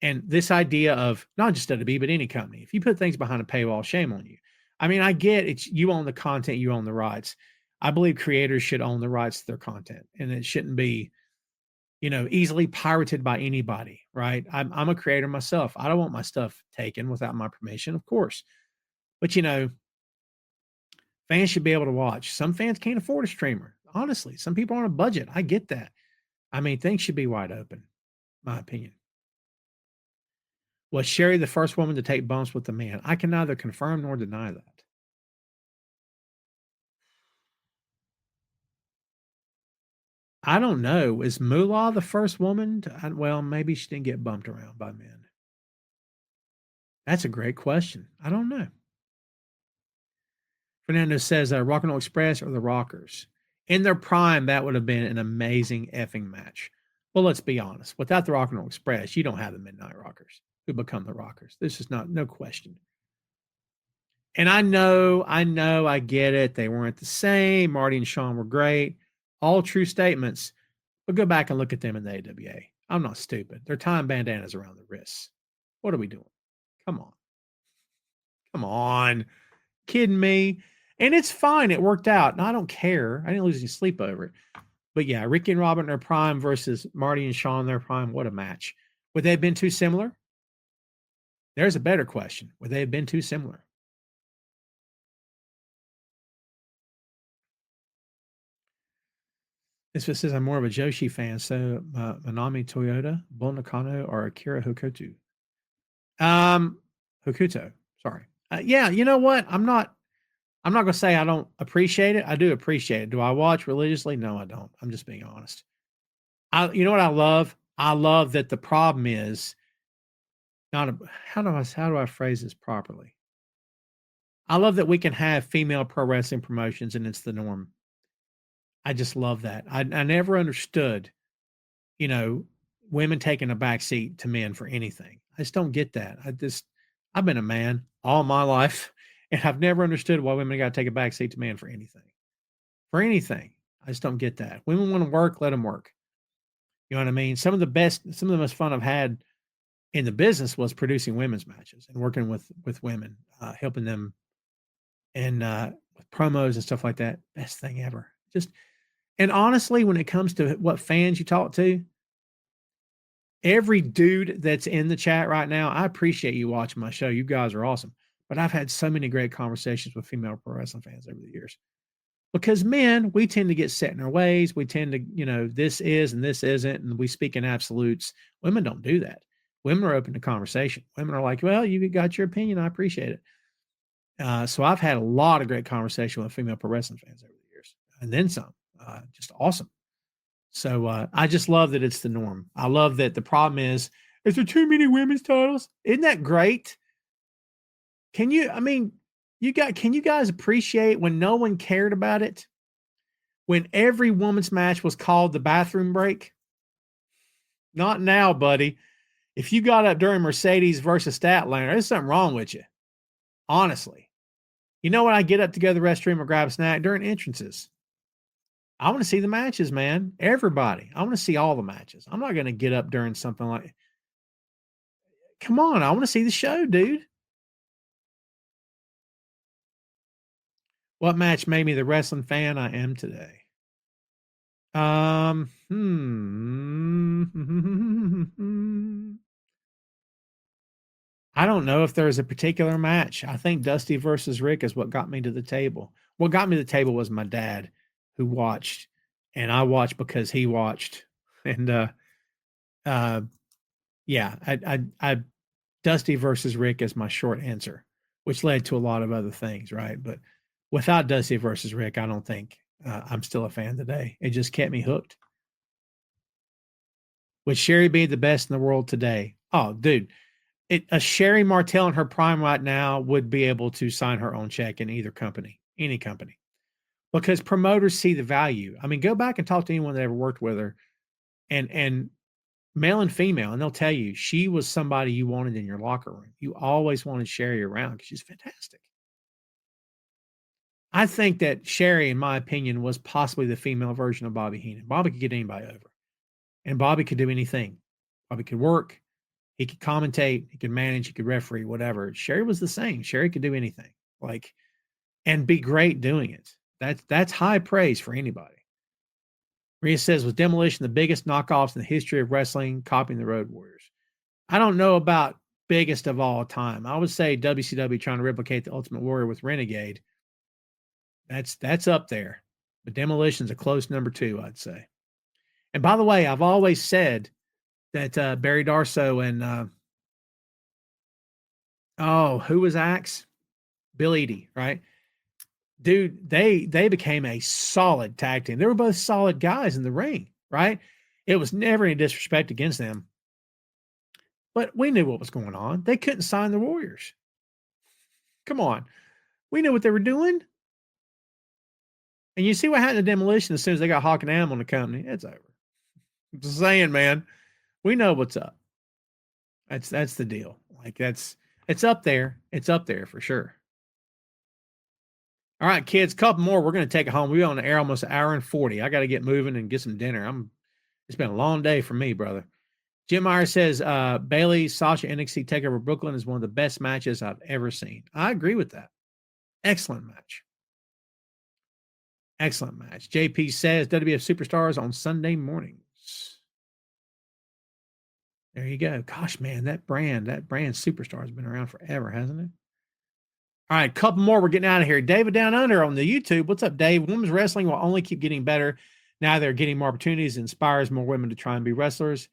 Speaker 4: And this idea of not just WWE, but any company, if you put things behind a paywall, shame on you. I mean, I get it. You own the content, you own the rights. I believe creators should own the rights to their content and it shouldn't be, easily pirated by anybody, right? I'm a creator myself. I don't want my stuff taken without my permission, of course. But, fans should be able to watch. Some fans can't afford a streamer. Honestly, some people are on a budget. I get that. I mean, things should be wide open, my opinion. Was Sherry the first woman to take bumps with a man? I can neither confirm nor deny that. I don't know. Is Moolah the first woman? Well, maybe she didn't get bumped around by men. That's a great question. I don't know. Fernando says Rock and Roll Express or the Rockers. In their prime, that would have been an amazing effing match. Well, let's be honest. Without the Rock and Roll Express, you don't have the Midnight Rockers who become the Rockers. This is no question. And I know, I get it. They weren't the same. Marty and Sean were great. All true statements. But go back and look at them in the AWA. I'm not stupid. They're tying bandanas around their wrists. What are we doing? Come on. Kidding me? And it's fine. It worked out. And I don't care. I didn't lose any sleep over it. But yeah, Ricky and Robin in their prime versus Marty and Shawn in their prime. What a match. Would they have been too similar? There's a better question. Would they have been too similar? This one says I'm more of a Joshi fan, so Manami Toyota, Bull Nakano, or Akira Hokuto. Hokuto. Sorry. Yeah, you know what? I'm not gonna say I don't appreciate it. I do appreciate it. Do I watch religiously? No, I don't. I'm just being honest. You know what I love? I love that the problem is not a, how do I phrase this properly? I love that we can have female pro wrestling promotions and it's the norm. I just love that. I never understood, you know, women taking a back seat to men for anything. I just don't get that. I've been a man all my life, and I've never understood why women got to take a back seat to men for anything. For anything. I just don't get that. Women want to work, let them work. You know what I mean? Some of the most fun I've had in the business was producing women's matches and working with women, helping them and with promos and stuff like that. Best thing ever. And honestly, when it comes to what fans you talk to, every dude that's in the chat right now, I appreciate you watching my show. You guys are awesome. But I've had so many great conversations with female pro wrestling fans over the years. Because men, we tend to get set in our ways. We tend to, you know, this is and this isn't, and we speak in absolutes. Women don't do that. Women are open to conversation. Women are like, well, you got your opinion. I appreciate it. So I've had a lot of great conversation with female pro wrestling fans over the years, and then some. Just awesome. So I just love that it's the norm. I love that the problem is there too many women's titles? Isn't that great? Can you guys appreciate when no one cared about it? When every women's match was called the bathroom break? Not now, buddy. If you got up during Mercedes versus Statlander, there's something wrong with you. Honestly. You know when I get up to go to the restroom or grab a snack? During entrances. I want to see the matches, man. Everybody. I want to see all the matches. I'm not going to get up during something like, come on. I want to see the show, dude. What match made me the wrestling fan I am today? I don't know if there's a particular match. I think Dusty versus Rick is what got me to the table. What got me to the table was my dad, who watched, and I watched because he watched. And yeah, I Dusty versus Rick is my short answer, which led to a lot of other things, right? But without Dusty versus Rick, I don't think I'm still a fan today. It just kept me hooked. Would Sherry be the best in the world today? Oh, dude, a Sherry Martel in her prime right now would be able to sign her own check in either company, any company, because promoters see the value. I mean, go back and talk to anyone that ever worked with her, and male and female, and they'll tell you she was somebody you wanted in your locker room. You always wanted Sherry around because she's fantastic. I think that Sherry, in my opinion, was possibly the female version of Bobby Heenan. Bobby could get anybody over, and Bobby could do anything. Bobby could work. He could commentate. He could manage. He could referee, whatever. Sherry was the same. Sherry could do anything, and be great doing it. That's high praise for anybody. Rhea says, was Demolition the biggest knockoffs in the history of wrestling, copying the Road Warriors? I don't know about biggest of all time. I would say WCW trying to replicate the Ultimate Warrior with Renegade. That's up there. But Demolition's a close number 2, I'd say. And by the way, I've always said that Barry Darsow and who was Axe? Bill Eadie, right? Dude, they became a solid tag team. They were both solid guys in the ring, right? It was never any disrespect against them. But we knew what was going on. They couldn't sign the Warriors. Come on. We knew what they were doing. And you see what happened to Demolition as soon as they got Hawk and Am on the company. It's over. I'm just saying, man. We know what's up. That's the deal. It's up there. It's up there for sure. All right, kids, couple more. We're going to take it home. We're on the air almost an hour and 40. I got to get moving and get some dinner. It's been a long day for me, brother. Jim Meyer says, Bailey, Sasha NXT TakeOver Brooklyn is one of the best matches I've ever seen. I agree with that. Excellent match. Excellent match. JP says WWF Superstars on Sunday mornings. There you go. Gosh, man, that brand Superstar has been around forever, hasn't it? All right, couple more. We're getting out of here. David Down Under on the YouTube. What's up, Dave? Women's wrestling will only keep getting better. Now they're getting more opportunities, inspires more women to try and be wrestlers.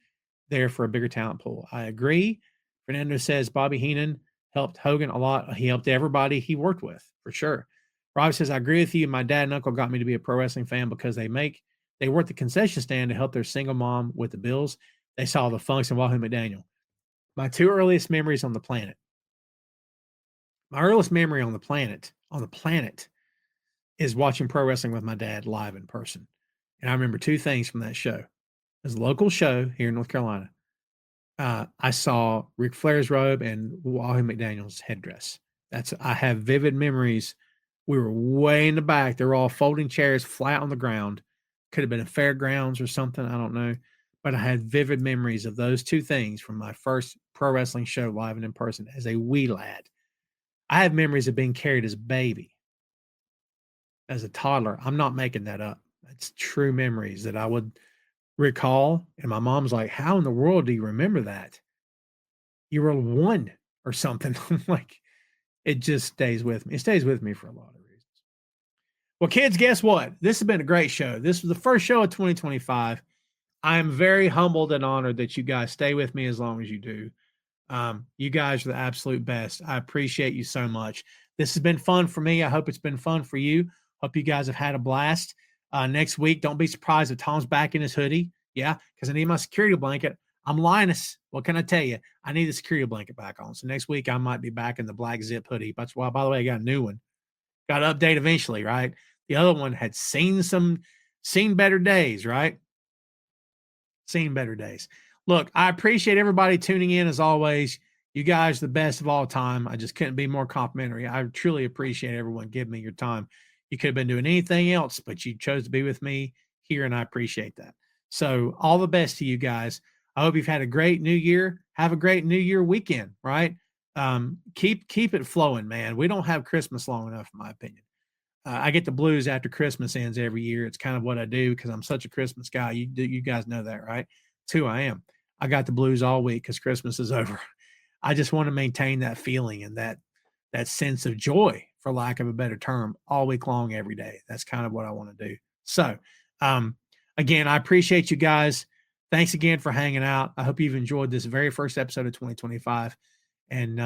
Speaker 4: There for a bigger talent pool. I agree. Fernando says Bobby Heenan helped Hogan a lot. He helped everybody he worked with, for sure. Rob says, I agree with you. My dad and uncle got me to be a pro wrestling fan because they work the concession stand to help their single mom with the bills. They saw the function of Wahoo McDaniel. My two earliest memories on the planet. My earliest memory on the planet is watching pro wrestling with my dad live in person. And I remember two things from that show. It was a local show here in North Carolina. I saw Ric Flair's robe and Wahoo McDaniel's headdress. I have vivid memories. We were way in the back. They were all folding chairs flat on the ground. Could have been a fairgrounds or something. I don't know. But I had vivid memories of those two things from my first pro wrestling show live and in person as a wee lad. I have memories of being carried as a baby, as a toddler. I'm not making that up. It's true memories that I would recall. And my mom's like, how in the world do you remember that? You were one or something. Like, it just stays with me. It stays with me for a lot of reasons. Well, kids, guess what? This has been a great show. This was the first show of 2025. I am very humbled and honored that you guys stay with me as long as you do. You guys are the absolute best. I appreciate you so much. This has been fun for me. I hope it's been fun for you. Hope you guys have had a blast. Next week, don't be surprised if Tom's back in his hoodie. Yeah, because I need my security blanket. I'm Linus. What can I tell you? I need the security blanket back on. So next week, I might be back in the black zip hoodie. That's why, by the way, I got a new one. Got to update eventually, right? The other one had seen better days, right? Seen better days. Look, I appreciate everybody tuning in as always. You guys are the best of all time. I just couldn't be more complimentary. I truly appreciate everyone giving me your time. You could have been doing anything else, but you chose to be with me here, and I appreciate that. So all the best to you guys. I hope you've had a great new year. Have a great new year weekend, right? Keep it flowing, man. We don't have Christmas long enough, in my opinion. I get the blues after Christmas ends every year. It's kind of what I do because I'm such a Christmas guy. You guys know that, right? It's who I am. I got the blues all week because Christmas is over. I just want to maintain that feeling and that sense of joy, for lack of a better term, all week long, every day. That's kind of what I want to do. So, again, I appreciate you guys. Thanks again for hanging out. I hope you've enjoyed this very first episode of 2025. And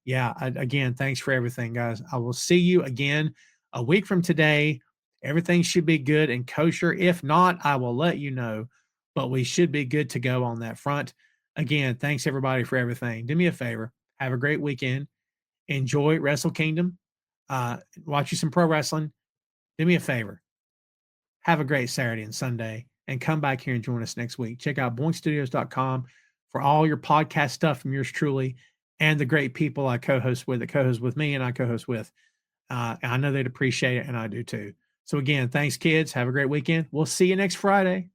Speaker 4: again, thanks for everything, guys. I will see you again a week from today. Everything should be good and kosher. If not, I will let you know, but we should be good to go on that front. Again, thanks everybody for everything. Do me a favor. Have a great weekend. Enjoy Wrestle Kingdom. Watch you some pro wrestling. Do me a favor. Have a great Saturday and Sunday, and come back here and join us next week. Check out boinkstudios.com for all your podcast stuff from yours truly and the great people I co-host with, that co-host with me and I co-host with. I know they'd appreciate it, and I do too. So again, thanks, kids. Have a great weekend. We'll see you next Friday.